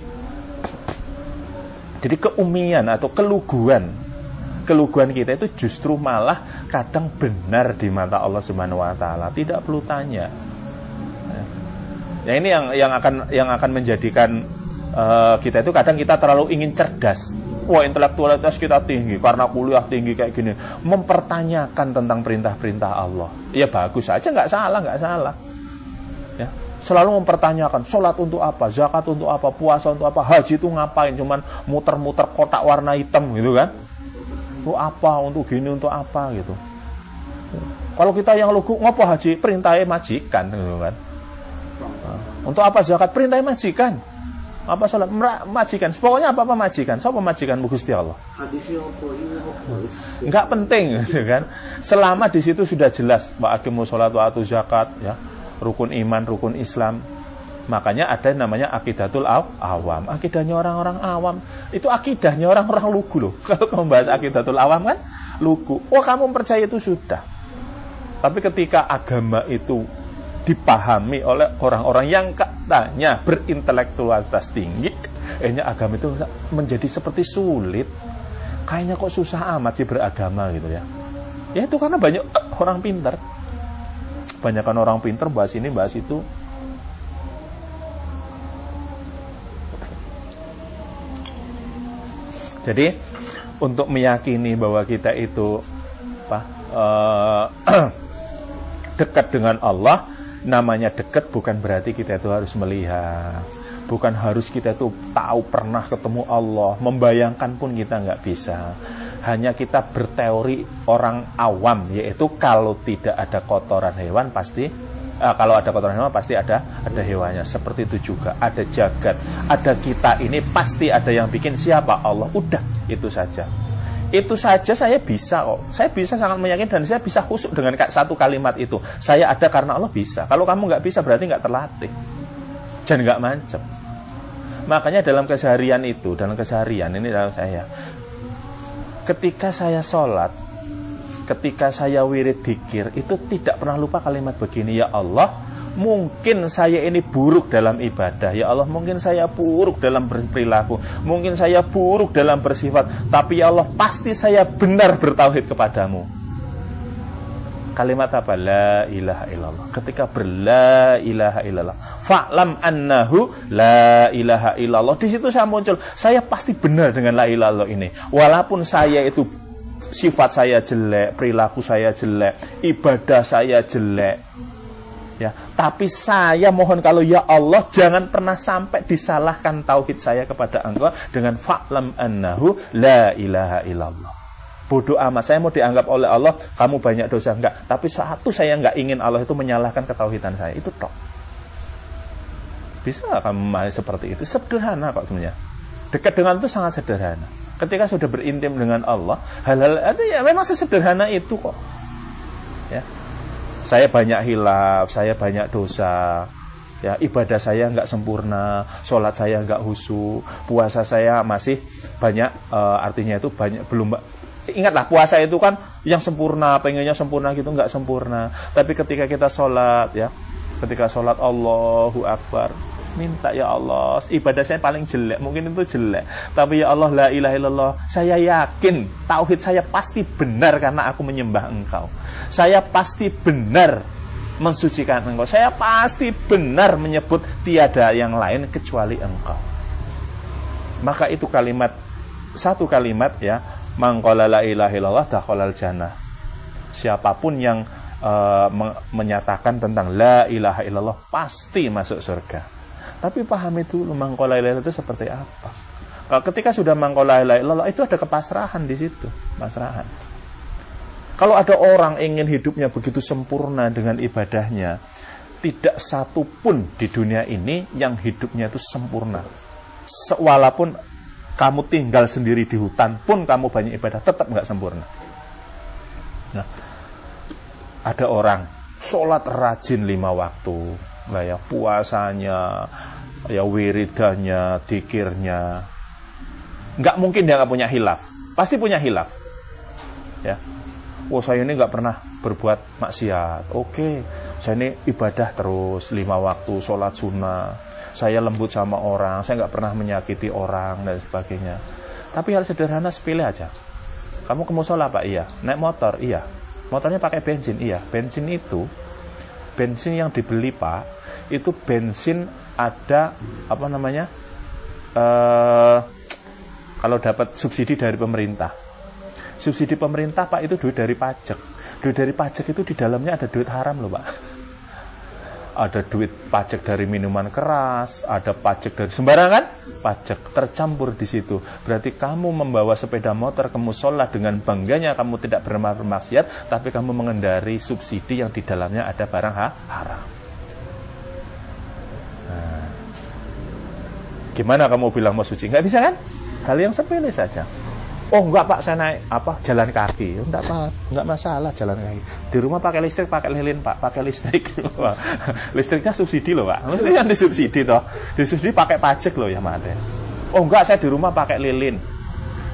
A: jadi keumian atau keluguan kita itu justru malah kadang benar di mata Allah Subhanahu wa taala, tidak perlu tanya. Ya ini yang akan menjadikan kita itu kadang kita terlalu ingin cerdas. Wah, intelektualitas kita tinggi karena kuliah tinggi kayak gini, mempertanyakan tentang perintah-perintah Allah. Ya bagus aja, nggak salah. Ya, selalu mempertanyakan sholat untuk apa, zakat untuk apa, puasa untuk apa, haji itu ngapain, cuman muter-muter kotak warna hitam gitu kan? Untuk apa, untuk gini, untuk apa gitu. Kalau kita yang lugu, ngopo haji, perintahnya majikan gitu kan? Untuk apa zakat, perintahnya majikan. Apa sholat majikan, pokoknya apa majikan. Siapa majikan Gusti Allah? Enggak penting gitu kan. Selama di situ sudah jelas wa aqimus shalat wa atu zakat ya, rukun iman, rukun Islam. Makanya ada namanya akidatul awam. Akidahnya orang-orang awam. Itu akidahnya orang-orang lugu loh. Kalau kamu bahas akidatul awam kan lugu. Oh, kamu percaya itu sudah. Tapi ketika agama itu dipahami oleh orang-orang yang katanya berintelektualitas tinggi, agama itu menjadi seperti sulit. Kayaknya kok susah amat sih beragama gitu ya. Ya itu karena banyak orang pintar. Banyakan orang pintar bahas ini, bahas itu. Jadi untuk meyakini bahwa kita itu dekat dengan Allah, namanya dekat bukan berarti kita itu harus melihat, Bukan harus kita itu tahu pernah ketemu Allah, membayangkan pun kita nggak bisa. Hanya kita berteori orang awam, yaitu kalau tidak ada kotoran hewan pasti, kalau ada kotoran hewan pasti ada hewannya. Seperti itu juga ada jagat, ada kita ini pasti ada yang bikin. Siapa? Allah. Udah, itu saja. Itu saja saya bisa kok. Saya bisa sangat meyakinkan dan saya bisa khusyuk dengan satu kalimat itu. Saya ada karena Allah bisa. Kalau kamu nggak bisa berarti nggak terlatih dan nggak mancep. Makanya dalam keseharian itu, dalam saya, ketika saya sholat, ketika saya wirid dzikir, itu tidak pernah lupa kalimat begini, ya Allah, mungkin saya ini buruk dalam ibadah, ya Allah, mungkin saya buruk dalam berperilaku, mungkin saya buruk dalam bersifat, tapi ya Allah, pasti saya benar bertauhid kepadamu. Kalimat apa? La ilaha illallah. Ketika berla ilaha illallah, fa'lam annahu la ilaha illallah, di situ saya muncul, saya pasti benar dengan la ilaha illallah ini. Walaupun saya itu sifat saya jelek, perilaku saya jelek, ibadah saya jelek, ya, tapi saya mohon kalau ya Allah jangan pernah sampai disalahkan tauhid saya kepada Engkau dengan fa'lam annahu la ilaha illallah. Bodoh amat, saya mau dianggap oleh Allah kamu banyak dosa, enggak, tapi satu saya enggak ingin Allah itu menyalahkan ketauhidan saya, itu tok. Bisa kamu memahami seperti itu? Sederhana kok sebenarnya. Dekat dengan itu sangat sederhana. Ketika sudah berintim dengan Allah, hal-hal itu ya memang sesederhana itu kok. Ya. Saya banyak hilaf, saya banyak dosa, ya, ibadah saya nggak sempurna, sholat saya nggak khusyuk, puasa saya masih banyak, artinya itu banyak belum. Ingatlah, puasa itu kan yang sempurna, pengennya sempurna gitu, nggak sempurna. Tapi ketika kita sholat, ya, ketika sholat Allahu Akbar, minta ya Allah, ibadah saya paling jelek, mungkin itu jelek, tapi ya Allah la ilaha illallah, saya yakin tauhid saya pasti benar karena aku menyembah Engkau. Saya pasti benar mensucikan Engkau. Saya pasti benar menyebut tiada yang lain kecuali Engkau. Maka itu kalimat, satu kalimat, ya, mangqala la ilaha illallah dakhalal jannah. Siapapun yang menyatakan tentang la ilaha illallah pasti masuk surga. Tapi pahami dulu mangqala la ilaha illallah itu seperti apa. Kalau ketika sudah mangqala la ilaha illallah itu ada kepasrahan di situ, pasrahan. Kalau ada orang ingin hidupnya begitu sempurna dengan ibadahnya, tidak satu pun di dunia ini yang hidupnya itu sempurna. Walaupun kamu tinggal sendiri di hutan pun kamu banyak ibadah, tetap nggak sempurna. Nah, ada orang sholat rajin 5 waktu, lah ya, puasanya, ya, wiridannya, dzikirnya, nggak mungkin dia nggak punya hilaf, pasti punya hilaf. Ya, oh saya ini nggak pernah berbuat maksiat, oke, saya ini ibadah terus 5 waktu, sholat sunnah. Saya lembut sama orang, saya nggak pernah menyakiti orang, dan sebagainya. Tapi hal sederhana, sepele aja. Kamu ke musola, Pak? Iya. Naik motor? Iya. Motornya pakai bensin? Iya. Bensin itu, bensin yang dibeli, Pak, itu bensin ada, apa namanya, kalau dapat subsidi dari pemerintah. Subsidi pemerintah, Pak, itu duit dari pajak. Duit dari pajak itu di dalamnya ada duit haram loh, Pak. Ada duit pajak dari minuman keras, ada pajak dari sembarangan, pajak tercampur di situ. Berarti kamu membawa sepeda motor ke musola dengan bangganya kamu tidak bermaksiat, tapi kamu mengendari subsidi yang di dalamnya ada barang haram. Nah, gimana kamu bilang mau suci? Nggak bisa kan? Hal yang sepele saja. Oh enggak Pak, saya naik jalan kaki. Enggak Pak, enggak masalah jalan kaki. Di rumah pakai listrik, pakai lilin Pak, pakai listrik. Listriknya subsidi loh Pak. Ini kan disubsidi toh. Disubsidi pakai pajak loh ya mate. Oh enggak, saya di rumah pakai lilin.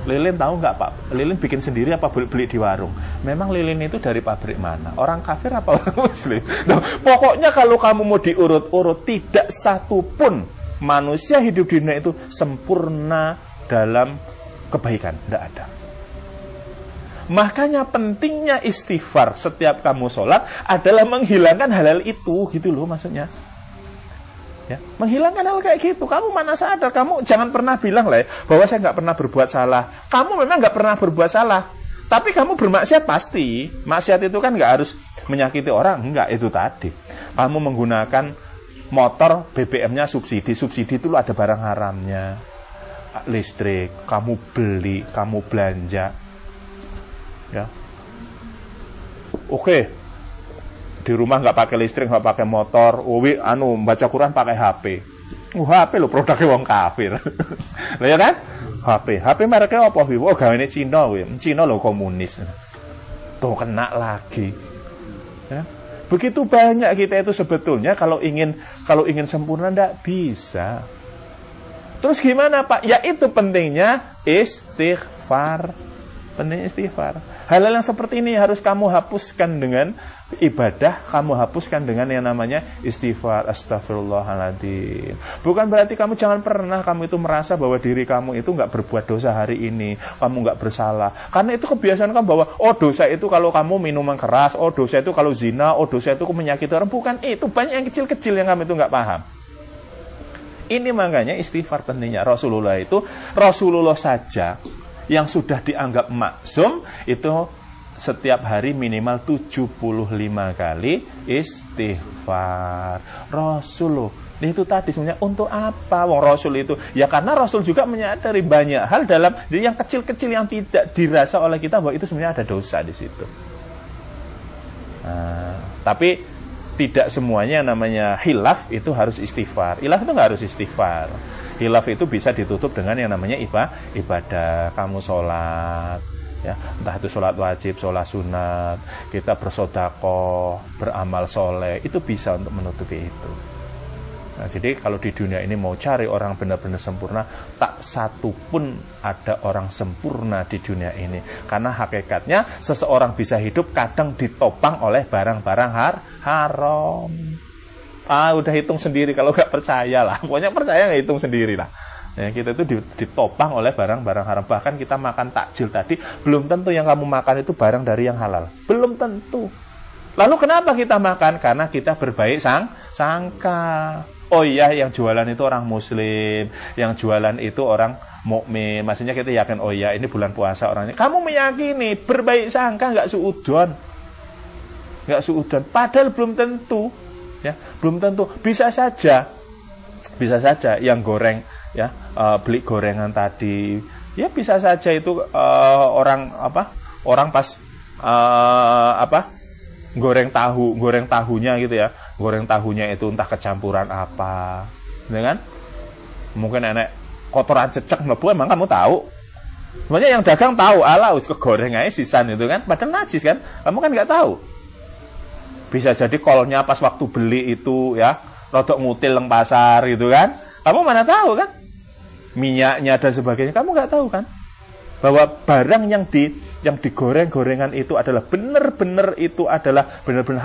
A: Lilin tahu enggak Pak? Lilin bikin sendiri apa beli di warung? Memang lilin itu dari pabrik mana? Orang kafir apa orang muslim? Nah, pokoknya kalau kamu mau diurut-urut, tidak satu pun manusia hidup di dunia itu sempurna dalam kebaikan, tidak ada. Makanya pentingnya istighfar setiap kamu sholat adalah menghilangkan hal-hal itu, gitu loh maksudnya. Ya, menghilangkan hal kayak gitu. Kamu mana sadar, kamu jangan pernah bilang lah ya, bahwa saya nggak pernah berbuat salah. Kamu memang nggak pernah berbuat salah, tapi kamu bermaksiat pasti. Maksiat itu kan nggak harus menyakiti orang, enggak, itu tadi. Kamu menggunakan motor BBM-nya subsidi itu ada barang haramnya, listrik kamu beli, kamu belanja, ya. Oke, di rumah nggak pakai listrik, nggak pakai motor, baca Quran pakai HP. HP lo produknya wong kafir. Lah ya kan? HP mereknya apa? Oh, gawane Cina kuwi. Cina lo komunis. Tuh kena lagi. Ya. Begitu banyak kita itu sebetulnya kalau ingin sempurna ndak bisa. Terus gimana Pak? Ya itu pentingnya istighfar. Pentingnya istighfar. Hal-hal yang seperti ini harus kamu hapuskan dengan ibadah, kamu hapuskan dengan yang namanya istighfar, astagfirullahaladzim. Bukan berarti jangan pernah kamu itu merasa bahwa diri kamu itu nggak berbuat dosa hari ini, kamu nggak bersalah. Karena itu kebiasaan kamu bahwa dosa itu kalau kamu minuman keras, dosa itu kalau zina, dosa itu menyakiti orang. Bukan itu, banyak yang kecil-kecil yang kamu itu nggak paham. Ini makanya istighfar pentingnya. Rasulullah saja yang sudah dianggap maksum itu setiap hari minimal 75 kali istighfar. Rasul itu tadi sebenarnya untuk apa wong Rasul itu? Ya karena Rasul juga menyadari banyak hal dalam yang kecil-kecil yang tidak dirasa oleh kita bahwa itu sebenarnya ada dosa di situ. Tapi tidak semuanya namanya hilaf itu harus istighfar. Hilaf itu nggak harus istighfar. Hilaf itu bisa ditutup dengan yang namanya ibadah. Kamu sholat, ya, entah itu sholat wajib, sholat sunat, kita bersedekah, beramal soleh, itu bisa untuk menutupi itu. Nah, jadi kalau di dunia ini mau cari orang benar-benar sempurna, tak satu pun ada orang sempurna di dunia ini. Karena hakikatnya seseorang bisa hidup kadang ditopang oleh barang-barang haram. Udah hitung sendiri kalau nggak percaya lah. Pokoknya percaya nggak hitung sendiri lah. Ya, kita itu ditopang oleh barang-barang haram. Bahkan kita makan takjil tadi, belum tentu yang kamu makan itu barang dari yang halal. Belum tentu. Lalu kenapa kita makan? Karena kita berbaik sangka. Oh iya, yang jualan itu orang muslim, yang jualan itu orang mukmin. Maksudnya kita yakin, oh iya ini bulan puasa orangnya. Kamu meyakini, berbaik sangka, nggak suudon. Padahal belum tentu. Ya, belum tentu. Bisa saja yang goreng, ya, beli gorengan tadi, ya bisa saja itu orang pas goreng tahunya gitu ya, goreng tahunya itu entah kecampuran apa, ya kan? Mungkin enek kotoran cecek mlebu, emang kamu tahu? Sebenarnya yang dagang tahu, goreng aja sisan itu kan, padahal najis kan, kamu kan nggak tahu. Bisa jadi kolnya pas waktu beli itu ya rodok ngutil nang pasar gitu kan. Kamu mana tahu kan? Minyaknya dan sebagainya kamu nggak tahu kan? Bahwa barang yang digoreng-gorengan itu adalah benar-benar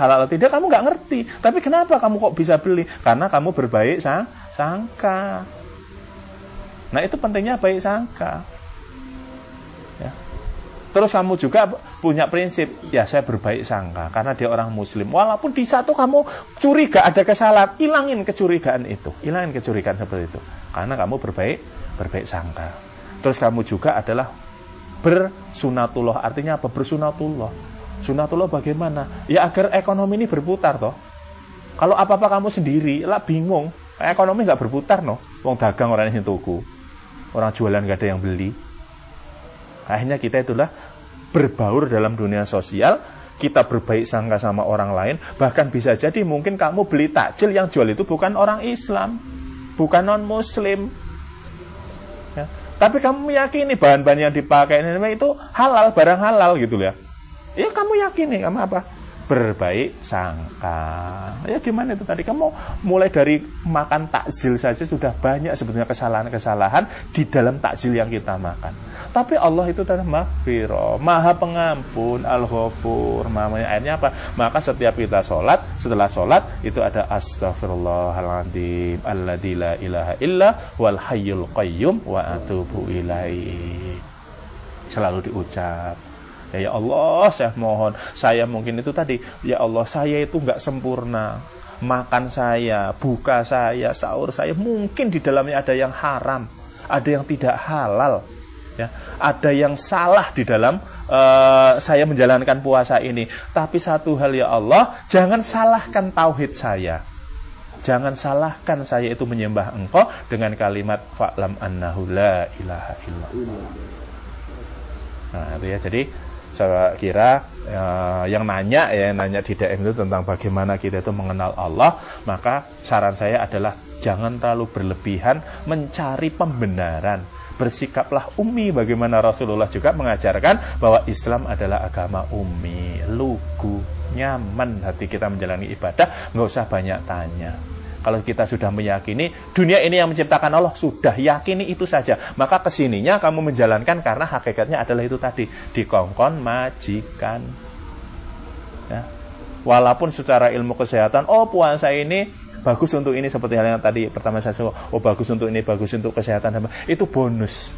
A: halal atau tidak, kamu nggak ngerti. Tapi kenapa kamu kok bisa beli? Karena kamu berbaik sangka. Nah, itu pentingnya baik sangka. Ya. Terus kamu juga punya prinsip, ya saya berbaik sangka karena dia orang muslim. Walaupun di satu kamu curiga ada kesalahan, ilangin kecurigaan itu. Ilangin kecurigaan seperti itu. Karena kamu berbaik sangka. Terus kamu juga adalah bersunatullah. Artinya apa? Bersunatullah. Sunatullah bagaimana? Ya agar ekonomi ini berputar toh. Kalau apa-apa kamu sendiri, lah bingung. Ekonomi nggak berputar no. Wong dagang orang yang tuku. Orang jualan nggak ada yang beli. Akhirnya kita itulah berbaur dalam dunia sosial, kita berbaik sangka sama orang lain, bahkan bisa jadi mungkin kamu beli takjil yang jual itu bukan orang Islam, bukan non-Muslim. Ya. Tapi kamu meyakini bahan-bahan yang dipakai ini itu halal, barang halal gitu ya. Ya kamu yakini, kamu apa? Berbaik sangka. Ya gimana itu tadi? Kamu mulai dari makan takjil saja sudah banyak sebetulnya kesalahan-kesalahan di dalam takjil yang kita makan. Tapi Allah itu adalah maghfirah, maha pengampun, al-ghafur. Akhirnya apa? Maka setiap kita sholat, setelah sholat itu ada astaghfirullahaladzim alladzi la ilaha illa wal hayyul qayyum wa atubu ilaihi. Selalu diucap. Ya Allah, saya mohon, saya mungkin itu tadi, ya Allah, saya itu nggak sempurna. Makan saya, buka saya, sahur saya, mungkin di dalamnya ada yang haram, ada yang tidak halal, ya, ada yang salah di dalam saya menjalankan puasa ini. Tapi satu hal ya Allah, jangan salahkan tauhid saya. Jangan salahkan saya itu menyembah engkau dengan kalimat fa'lam annahu la ilaha illallah. Nah, itu ya. Jadi saya kira yang nanya di DM itu tentang bagaimana kita itu mengenal Allah, maka saran saya adalah jangan terlalu berlebihan mencari pembenaran. Bersikaplah ummi, bagaimana Rasulullah juga mengajarkan bahwa Islam adalah agama ummi, lugu, nyaman hati kita menjalani ibadah, nggak usah banyak tanya. Kalau kita sudah meyakini dunia ini yang menciptakan Allah, sudah yakini itu saja, maka kesininya kamu menjalankan karena hakikatnya adalah itu tadi, dikongkon majikan ya. Walaupun secara ilmu kesehatan, puasa ini bagus untuk ini, seperti hal yang tadi pertama saya sebut, bagus untuk ini, bagus untuk kesehatan, itu bonus.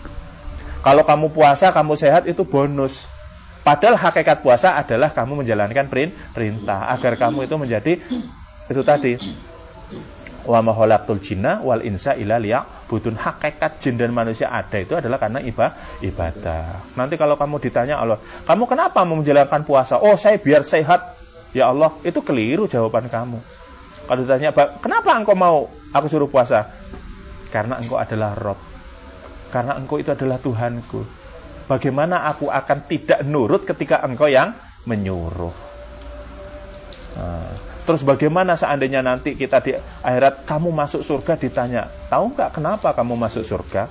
A: Kalau kamu puasa, kamu sehat, itu bonus. Padahal hakikat puasa adalah kamu menjalankan perintah agar kamu itu menjadi itu tadi, wa ma khalaqtul jinna wal insa illa liya'budun. Hakikat jin dan manusia ada itu adalah karena ibadah. Nanti kalau kamu ditanya Allah, kamu kenapa mau menjalankan puasa? Saya biar sehat ya Allah. Itu keliru jawaban kamu. Kalau ditanya, kenapa engkau mau aku suruh puasa? Karena engkau adalah Rob. Karena engkau itu adalah Tuhanku. Bagaimana aku akan tidak nurut ketika engkau yang menyuruh? Terus bagaimana seandainya nanti kita di akhirat, kamu masuk surga, ditanya, tahu nggak kenapa kamu masuk surga?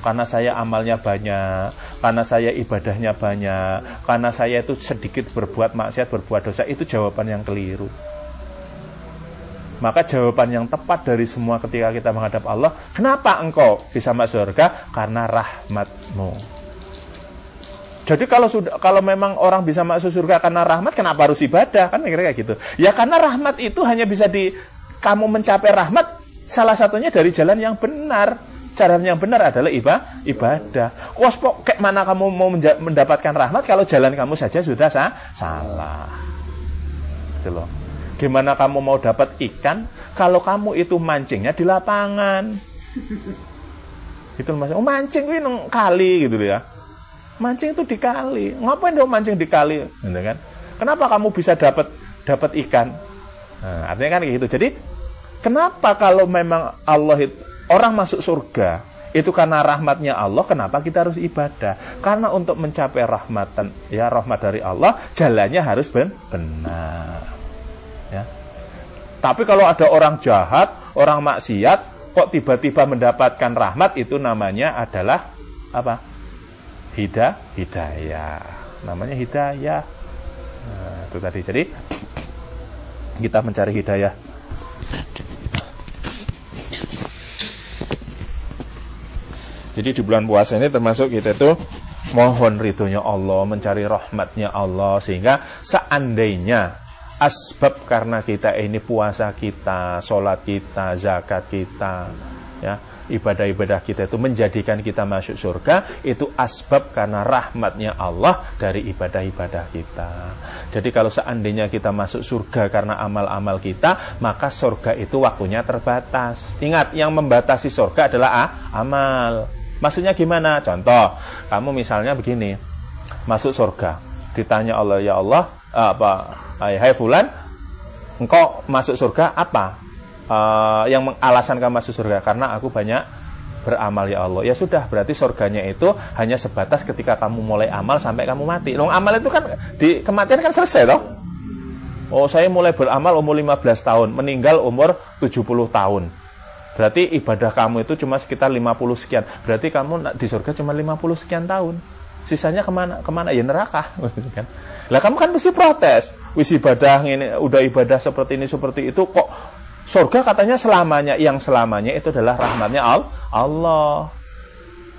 A: Karena saya amalnya banyak, karena saya ibadahnya banyak, karena saya itu sedikit berbuat maksiat, berbuat dosa. Itu jawaban yang keliru. Maka jawaban yang tepat dari semua ketika kita menghadap Allah, kenapa engkau bisa masuk surga? Karena rahmat-Mu. Jadi kalau memang orang bisa masuk surga karena rahmat, kenapa harus ibadah? Kan kira-kira kayak gitu. Ya karena rahmat itu hanya bisa kamu mencapai rahmat salah satunya dari jalan yang benar. Cara yang benar adalah ibadah. Kayak mana kamu mau mendapatkan rahmat kalau jalan kamu saja sudah salah. Gitu loh. Gimana kamu mau dapat ikan kalau kamu itu mancingnya di lapangan? Itu mancing itu nang kali gitu ya. Mancing itu di kali. Ngapain dong mancing di kali? Gitu kan? Kenapa kamu bisa dapat ikan? Nah, artinya kan gitu. Jadi kenapa kalau memang Allah itu, orang masuk surga itu karena rahmatnya Allah, kenapa kita harus ibadah? Karena untuk mencapai rahmat dari Allah, jalannya harus benar. Ya. Tapi kalau ada orang jahat, orang maksiat, kok tiba-tiba mendapatkan rahmat, itu namanya adalah apa? Hidayah. Namanya hidayah. Nah, itu tadi. Jadi kita mencari hidayah. Jadi di bulan puasa ini termasuk kita itu mohon ridhonya Allah, mencari rahmatnya Allah, sehingga seandainya asbab karena kita ini puasa kita, sholat kita, zakat kita, ya, ibadah-ibadah kita itu menjadikan kita masuk surga, itu asbab karena rahmatnya Allah dari ibadah-ibadah kita. Jadi kalau seandainya kita masuk surga karena amal-amal kita, maka surga itu waktunya terbatas. Ingat, yang membatasi surga adalah amal. Maksudnya gimana? Contoh, kamu misalnya begini, masuk surga, ditanya Allah, ya Allah, hai fulan, engkau masuk surga apa? Yang alasan kamu masuk surga karena aku banyak beramal ya Allah. Ya sudah, berarti surganya itu hanya sebatas ketika kamu mulai amal sampai kamu mati. Loh, amal itu kan di kematian kan selesai toh. Saya mulai beramal umur 15 tahun, meninggal umur 70 tahun. Berarti ibadah kamu itu cuma sekitar 50 sekian. Berarti kamu di surga cuma 50 sekian tahun. Sisanya kemana? Ya neraka. Lah kamu kan mesti protes. Wis ibadah ini, udah ibadah seperti ini seperti itu, kok surga katanya selamanya. Yang selamanya itu adalah rahmatnya Allah.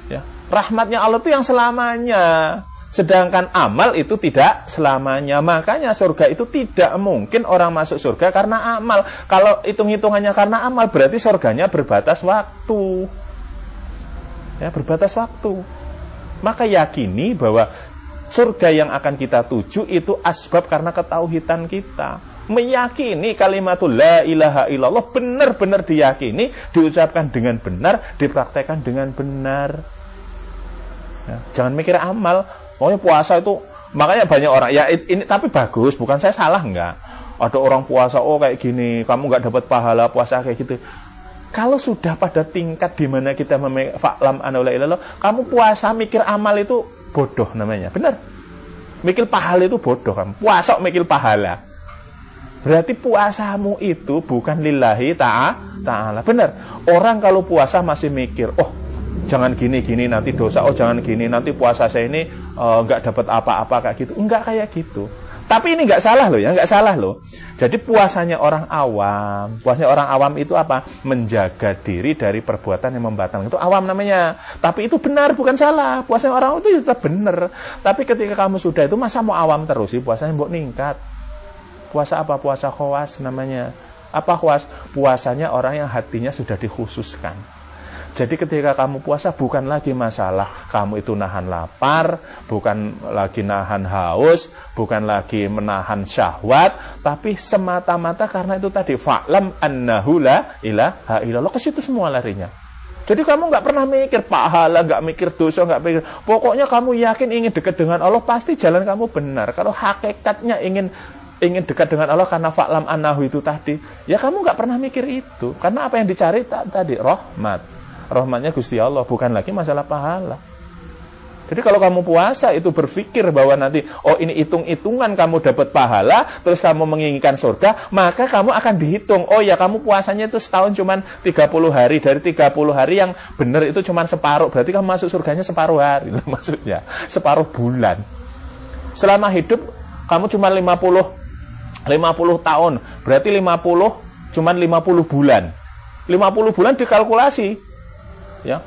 A: Ya, rahmatnya Allah itu yang selamanya. Sedangkan amal itu tidak selamanya. Makanya surga itu tidak mungkin orang masuk surga karena amal. Kalau hitung-hitungannya karena amal, berarti surganya berbatas waktu. Ya, berbatas waktu. Maka yakini bahwa surga yang akan kita tuju itu asbab karena ketauhidan kita. Meyakini kalimatul la ilaha illallah, benar-benar diyakini, diucapkan dengan benar, dipraktekkan dengan benar. Ya, jangan mikir amal. Pokoknya puasa itu, makanya banyak orang, ya ini tapi bagus, bukan saya salah enggak. Ada orang puasa, oh kayak gini, kamu nggak dapat pahala puasa kayak gitu. Kalau sudah pada tingkat di mana kita fa'lam anna la ilaha illallah, kamu puasa mikir amal itu bodoh namanya. Benar. Mikir pahala itu bodoh kamu. Puasa mikir pahala. Berarti puasamu itu bukan lillahi ta'ala. Benar. Orang kalau puasa masih mikir, oh jangan gini-gini nanti dosa, oh jangan gini nanti puasa saya ini nggak dapat apa-apa kayak gitu. Enggak kayak gitu. Tapi ini nggak salah loh ya, nggak salah loh. Jadi puasanya orang awam itu apa? Menjaga diri dari perbuatan yang membatalkan. Itu awam namanya. Tapi itu benar, bukan salah. Puasanya orang itu tetap benar. Tapi ketika kamu sudah itu, masa mau awam terus sih? Puasanya mau ningkat. Puasa apa? Puasa khawas namanya. Apa khawas? Puasanya orang yang hatinya sudah dikhususkan. Jadi ketika kamu puasa bukan lagi masalah kamu itu nahan lapar, bukan lagi nahan haus, bukan lagi menahan syahwat, tapi semata-mata karena itu tadi fa'lam annahu la ilaha illallah. Ke situ semua larinya. Jadi kamu nggak pernah mikir pahala, nggak mikir dosa, nggak mikir. Pokoknya kamu yakin ingin dekat dengan Allah, pasti jalan kamu benar. Kalau hakikatnya ingin dekat dengan Allah karena fa'lam annahu itu tadi, ya kamu nggak pernah mikir itu. Karena apa yang dicari tadi rahmat. Rahmatnya Gusti Allah, bukan lagi masalah pahala. Jadi kalau kamu puasa itu berpikir bahwa nanti, oh ini hitung-hitungan kamu dapat pahala, terus kamu menginginkan surga, maka kamu akan dihitung, oh ya kamu puasanya itu setahun cuman 30 hari, dari 30 hari yang benar itu cuman separuh, berarti kamu masuk surganya separuh hari, maksudnya separuh bulan. Selama hidup kamu cuma 50 tahun, berarti 50 cuman 50 bulan. 50 bulan dikalkulasi. Ya.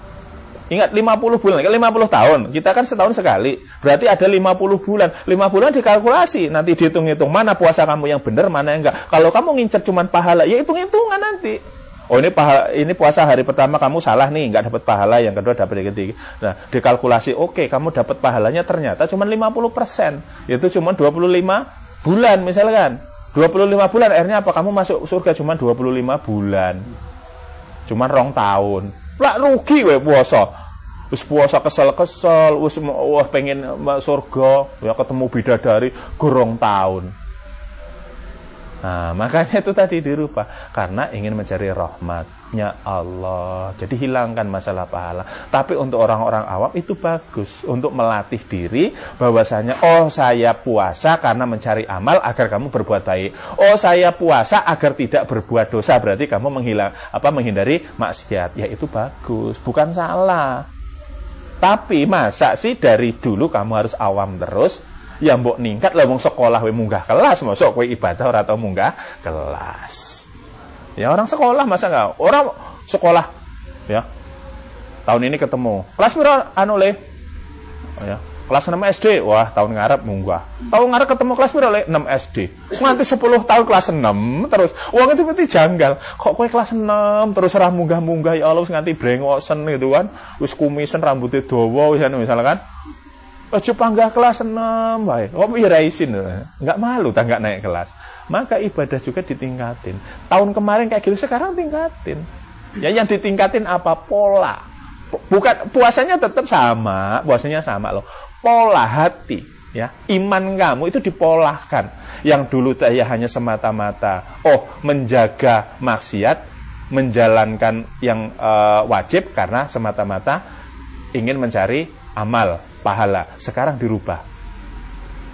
A: Ingat 50 bulan, 50 tahun. Kita kan setahun sekali. Berarti ada 50 bulan. 5 bulan dikalkulasi, nanti dihitung-hitung mana puasa kamu yang benar, mana yang enggak. Kalau kamu ngincer cuman pahala, ya hitung-hitungan nanti. Oh ini puasa hari pertama kamu salah nih, enggak dapat pahala, yang kedua dapat yang ketiga. Nah, dikalkulasi, oke, kamu dapat pahalanya ternyata cuma 50%. Itu cuma 25 bulan misalkan. 25 bulan akhirnya apa? Kamu masuk surga cuma 25 bulan. Cuma 2 tahun. Lah rugi we puasa. Wis puasa kesel-kesel, wis pengen surga, ya ketemu bidadari gorong tahun. Nah, makanya itu tadi dirubah karena ingin mencari rahmatnya Allah. Jadi hilangkan masalah pahala. Tapi untuk orang-orang awam itu bagus untuk melatih diri bahwasanya oh saya puasa karena mencari amal agar kamu berbuat baik. Oh saya puasa agar tidak berbuat dosa, berarti kamu menghindari maksiat. Ya itu bagus, bukan salah. Tapi masa sih dari dulu kamu harus awam terus? Ya mbok ningkat lah wong sekolah we munggah kelas, mosok kowe ibadah ora tau munggah kelas. Ya orang sekolah masa enggak? Orang sekolah ya. Tahun ini ketemu. Kelas piro anu le? Oh, ya. Kelas 6 SD. Wah, tahun ngarep munggah. Tahun ngarep ketemu kelas piro le? 6 SD. Nganti 10 tahun kelas 6 terus. Wong itu berarti janggal. Kok kowe kelas 6 terus ora munggah-munggah ya Allah wis nganti brengosen gitu kan. Wis kumisen rambutnya dawa wis misalkan. Ojo panggah kelas 6 wae. Kok ora isin. Enggak malu tak enggak naik kelas. Maka ibadah juga ditingkatin. Tahun kemarin kayak gitu, sekarang tingkatin. Ya yang ditingkatin apa? Pola. Bukan puasanya tetap sama, puasanya sama loh. Pola hati, ya. Iman kamu itu dipolahkan. Yang dulu ya hanya semata-mata menjaga maksiat, menjalankan yang wajib karena semata-mata ingin mencari amal, pahala. Sekarang dirubah.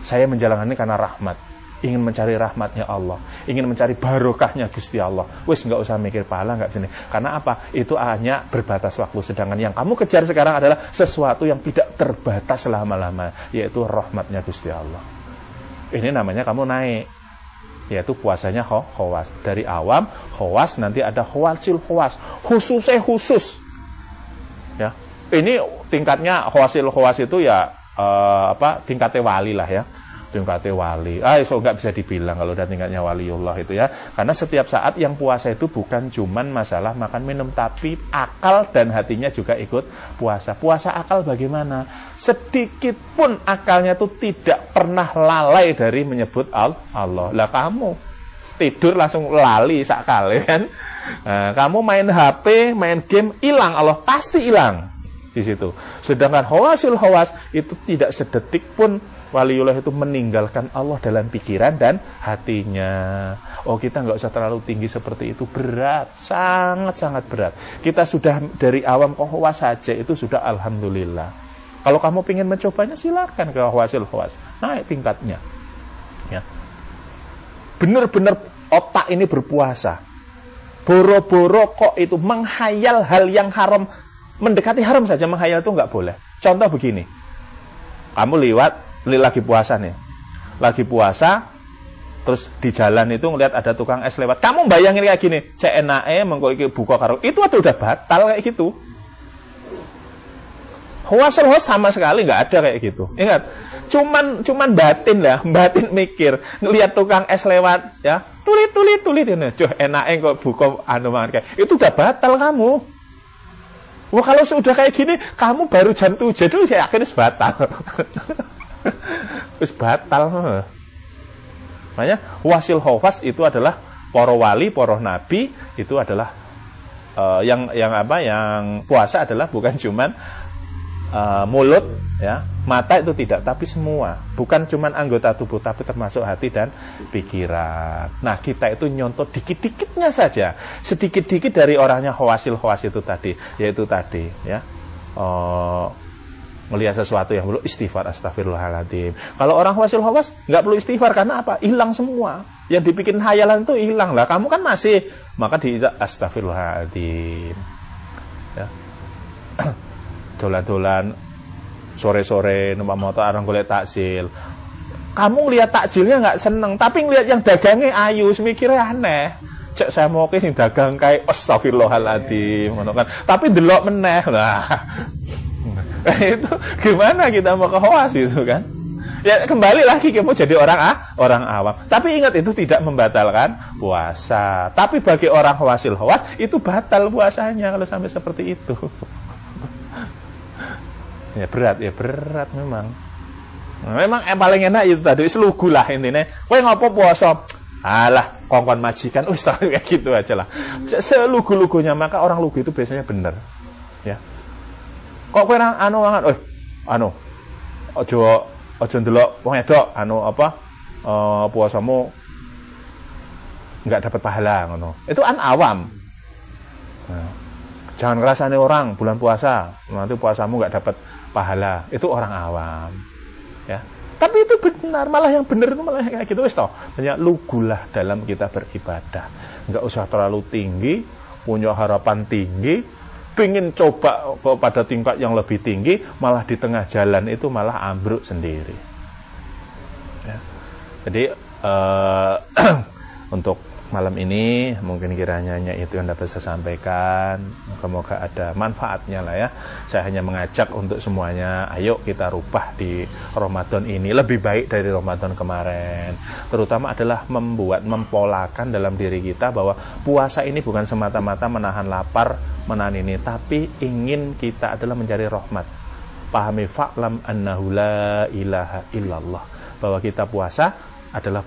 A: Saya menjalankan ini karena rahmat. Ingin mencari rahmatnya Allah. Ingin mencari barokahnya Gusti Allah. Wis nggak usah mikir pahala, nggak sini. Karena apa? Itu hanya berbatas waktu. Sedangkan yang kamu kejar sekarang adalah sesuatu yang tidak terbatas selama-lama. Yaitu rahmatnya Gusti Allah. Ini namanya kamu naik. Yaitu puasanya khawas. Dari awam, khawas, nanti ada khawasil khawas. Khususnya khusus. Ya. Ini tingkatnya khawas itu ya tingkatnya wali lah ya. Tingkatnya wali. So nggak bisa dibilang kalau udah tingkatnya waliullah itu ya. Karena setiap saat yang puasa itu bukan cuman masalah makan minum, tapi akal dan hatinya juga ikut puasa. Puasa akal bagaimana? Sedikit pun akalnya tuh tidak pernah lalai dari menyebut Allah. Lah kamu tidur langsung lali sakale kan? Nah, kamu main HP, main game, hilang Allah, pasti hilang. di situ. Sedangkan hawasil hawas itu tidak sedetik pun waliullah itu meninggalkan Allah dalam pikiran dan hatinya. Oh, kita nggak usah terlalu tinggi seperti itu, berat, sangat-sangat berat. Kita sudah dari awam ke hawas saja itu sudah alhamdulillah. Kalau kamu ingin mencobanya silakan ke hawasil hawas, naik tingkatnya. Ya. Benar-benar otak ini berpuasa. Boro-boro kok itu menghayal hal yang haram, mendekati haram saja menghayal itu nggak boleh. Contoh begini, kamu lagi puasa nih, lagi puasa, terus di jalan itu ngeliat ada tukang es lewat, kamu bayangin kayak gini, CNAE mengkoi buka karo, itu udah batal kayak gitu. Hawasul hawas sama sekali nggak ada kayak gitu. Ingat, cuman batin lah, batin mikir, ngelihat tukang es lewat, ya, tulit ini, enaknya kok buka kayak itu udah batal kamu. Wah, kalau sudah kayak gini, kamu baru jam 7 dulu saya yakin wis batal. Wis batal. Makanya wasil hawas itu adalah para wali, para nabi itu adalah yang puasa adalah bukan cuman mulut, ya, mata itu tidak, tapi semua, bukan cuman anggota tubuh, tapi termasuk hati dan pikiran. Nah, kita itu nyontoh dikit-dikitnya saja, sedikit-dikit dari orangnya hawasil hawas itu tadi, yaitu tadi, ya, melihat sesuatu yang perlu istighfar, astagfirullahaladzim. Kalau orang hawasil hawas nggak perlu istighfar, karena apa? Hilang semua. Yang dibikin hayalan itu hilang lah. Kamu kan masih, maka di astagfirullahaladzim. Ya. Dolan-dolan sore-sore numpak motor orang golek takjil. Kamu lihat takjilnya nggak seneng, tapi ngelihat yang dagangnya ayu, mikirnya aneh. Cek saya mau ke sing dagang kayak astagfirullahaladzim, kan. Tapi delok meneh lah. Itu gimana kita mau ke hawas itu kan? Ya kembali lagi kamu jadi orang awam. Tapi ingat, itu tidak membatalkan puasa. Tapi bagi orang hawasil hawas itu batal puasanya kalau sampai seperti itu. Ya berat memang. Memang yang paling enak itu tadi selugu lah intinya. Kowe ngopo puasa? Alah, kongkon majikan, kayak gitu aja lah. Selugu-lugunya, maka orang lugu itu biasanya benar. Ya. Kok kowe ojo ndelok wong edok puasamu enggak dapat pahala ngono. Itu awam. Nah, jangan ngerasani orang bulan puasa, nanti puasamu enggak dapat pahala. Itu orang awam. Ya. Tapi itu benar, malah yang benar itu malah kayak gitu wis toh. Banyak lugulah dalam kita beribadah. Enggak usah terlalu tinggi, punya harapan tinggi, pengen coba pada tingkat yang lebih tinggi, malah di tengah jalan itu malah ambruk sendiri. Ya. Jadi untuk malam ini mungkin kiranya itu yang dapat saya sampaikan. Semoga ada manfaatnya lah ya. Saya hanya mengajak untuk semuanya, ayo kita rubah di Ramadan ini lebih baik dari Ramadan kemarin. Terutama adalah mempolakan dalam diri kita bahwa puasa ini bukan semata-mata menahan lapar, menahan ini, tapi ingin kita adalah mencari rahmat. Pahami fa'lam annahu la ilaha illallah, bahwa kita puasa adalah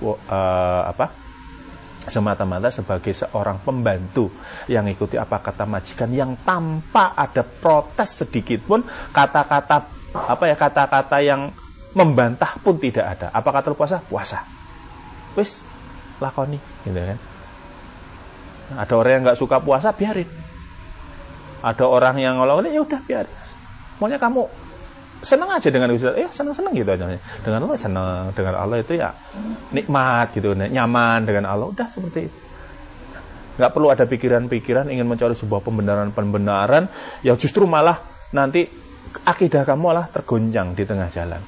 A: semata-mata sebagai seorang pembantu yang ikuti apa kata majikan, yang tanpa ada protes sedikit pun, kata-kata yang membantah pun tidak ada. Apa kata puasa? Puasa. Wis lakoni, gitu kan. Ada orang yang nggak suka puasa, biarin. Ada orang yang ngolong, ya udah biarin. Maunya kamu senang aja dengan Ustaz, senang-senang gitu aja. Dengan Allah senang, dengan Allah itu ya nikmat gitu, nyaman dengan Allah, udah seperti itu. Nggak perlu ada pikiran-pikiran ingin mencari sebuah pembenaran yang justru malah nanti akidah kamu malah tergoncang di tengah jalan.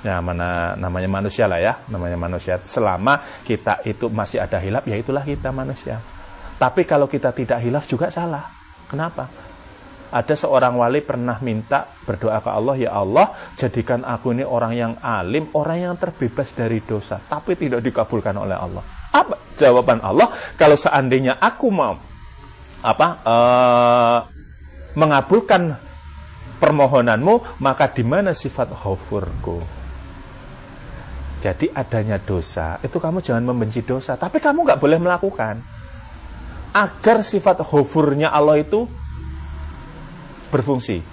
A: Ya mana namanya manusia lah ya, namanya manusia. Selama kita itu masih ada hilaf, ya itulah kita manusia. Tapi kalau kita tidak hilaf juga salah. Kenapa? Ada seorang wali pernah minta berdoa ke Allah, ya Allah, jadikan aku ini orang yang alim, orang yang terbebas dari dosa, tapi tidak dikabulkan oleh Allah. Apa jawaban Allah? Kalau seandainya aku mau mengabulkan permohonanmu, maka di mana sifat ghafurku? Jadi adanya dosa, itu kamu jangan membenci dosa, tapi kamu nggak boleh melakukan. Agar sifat ghafurnya Allah itu berfungsi.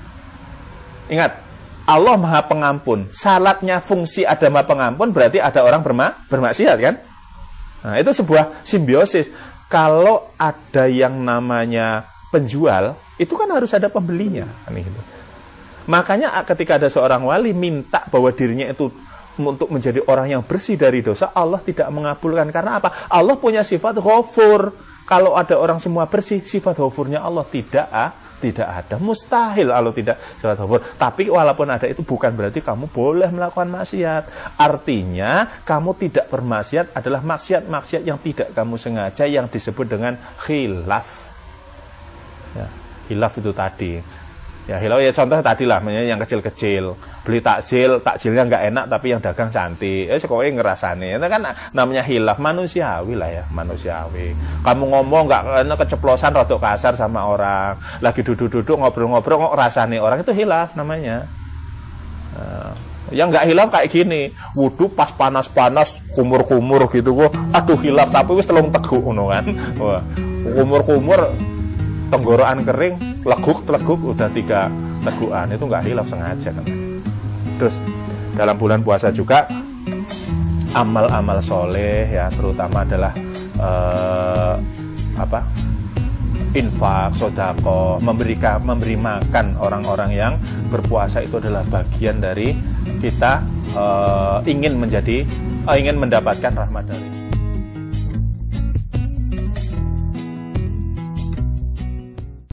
A: Ingat, Allah Maha Pengampun. Syaratnya fungsi ada Maha Pengampun berarti ada orang bermaksiat kan? Nah, itu sebuah simbiosis. Kalau ada yang namanya penjual, itu kan harus ada pembelinya. Gitu. Makanya ketika ada seorang wali minta bahwa dirinya itu untuk menjadi orang yang bersih dari dosa, Allah tidak mengabulkan. Karena apa? Allah punya sifat ghafur. Kalau ada orang semua bersih, sifat ghafurnya Allah tidak ada. Mustahil Allah tidak sifat ghafur. Tapi walaupun ada itu bukan berarti kamu boleh melakukan maksiat. Artinya kamu tidak bermaksiat adalah maksiat-maksiat yang tidak kamu sengaja, yang disebut dengan khilaf. Ya, khilaf itu tadi. Ya, hilaf ya contoh tadi lah, yang kecil-kecil. Beli takjilnya nggak enak tapi yang dagang cantik. Sekolah ngerasane. Itu kan namanya hilaf, manusiawi lah ya, manusiawi. Kamu ngomong nggak keceplosan rada kasar sama orang, lagi duduk-duduk ngobrol-ngobrol kok rasane orang, itu hilaf namanya. Yang nggak hilaf kayak gini, wudu pas panas-panas, kumur-kumur gitu kok. Aduh hilaf, tapi wis telung teguk ngono kan. Wah, kumur-kumur tenggorokan kering, leguk udah 3 tegukan, itu nggak hilaf sengaja namanya. Terus dalam bulan puasa juga amal-amal soleh ya, terutama adalah infak, sedekah, memberi makan orang-orang yang berpuasa, itu adalah bagian dari kita ingin mendapatkan rahmat dari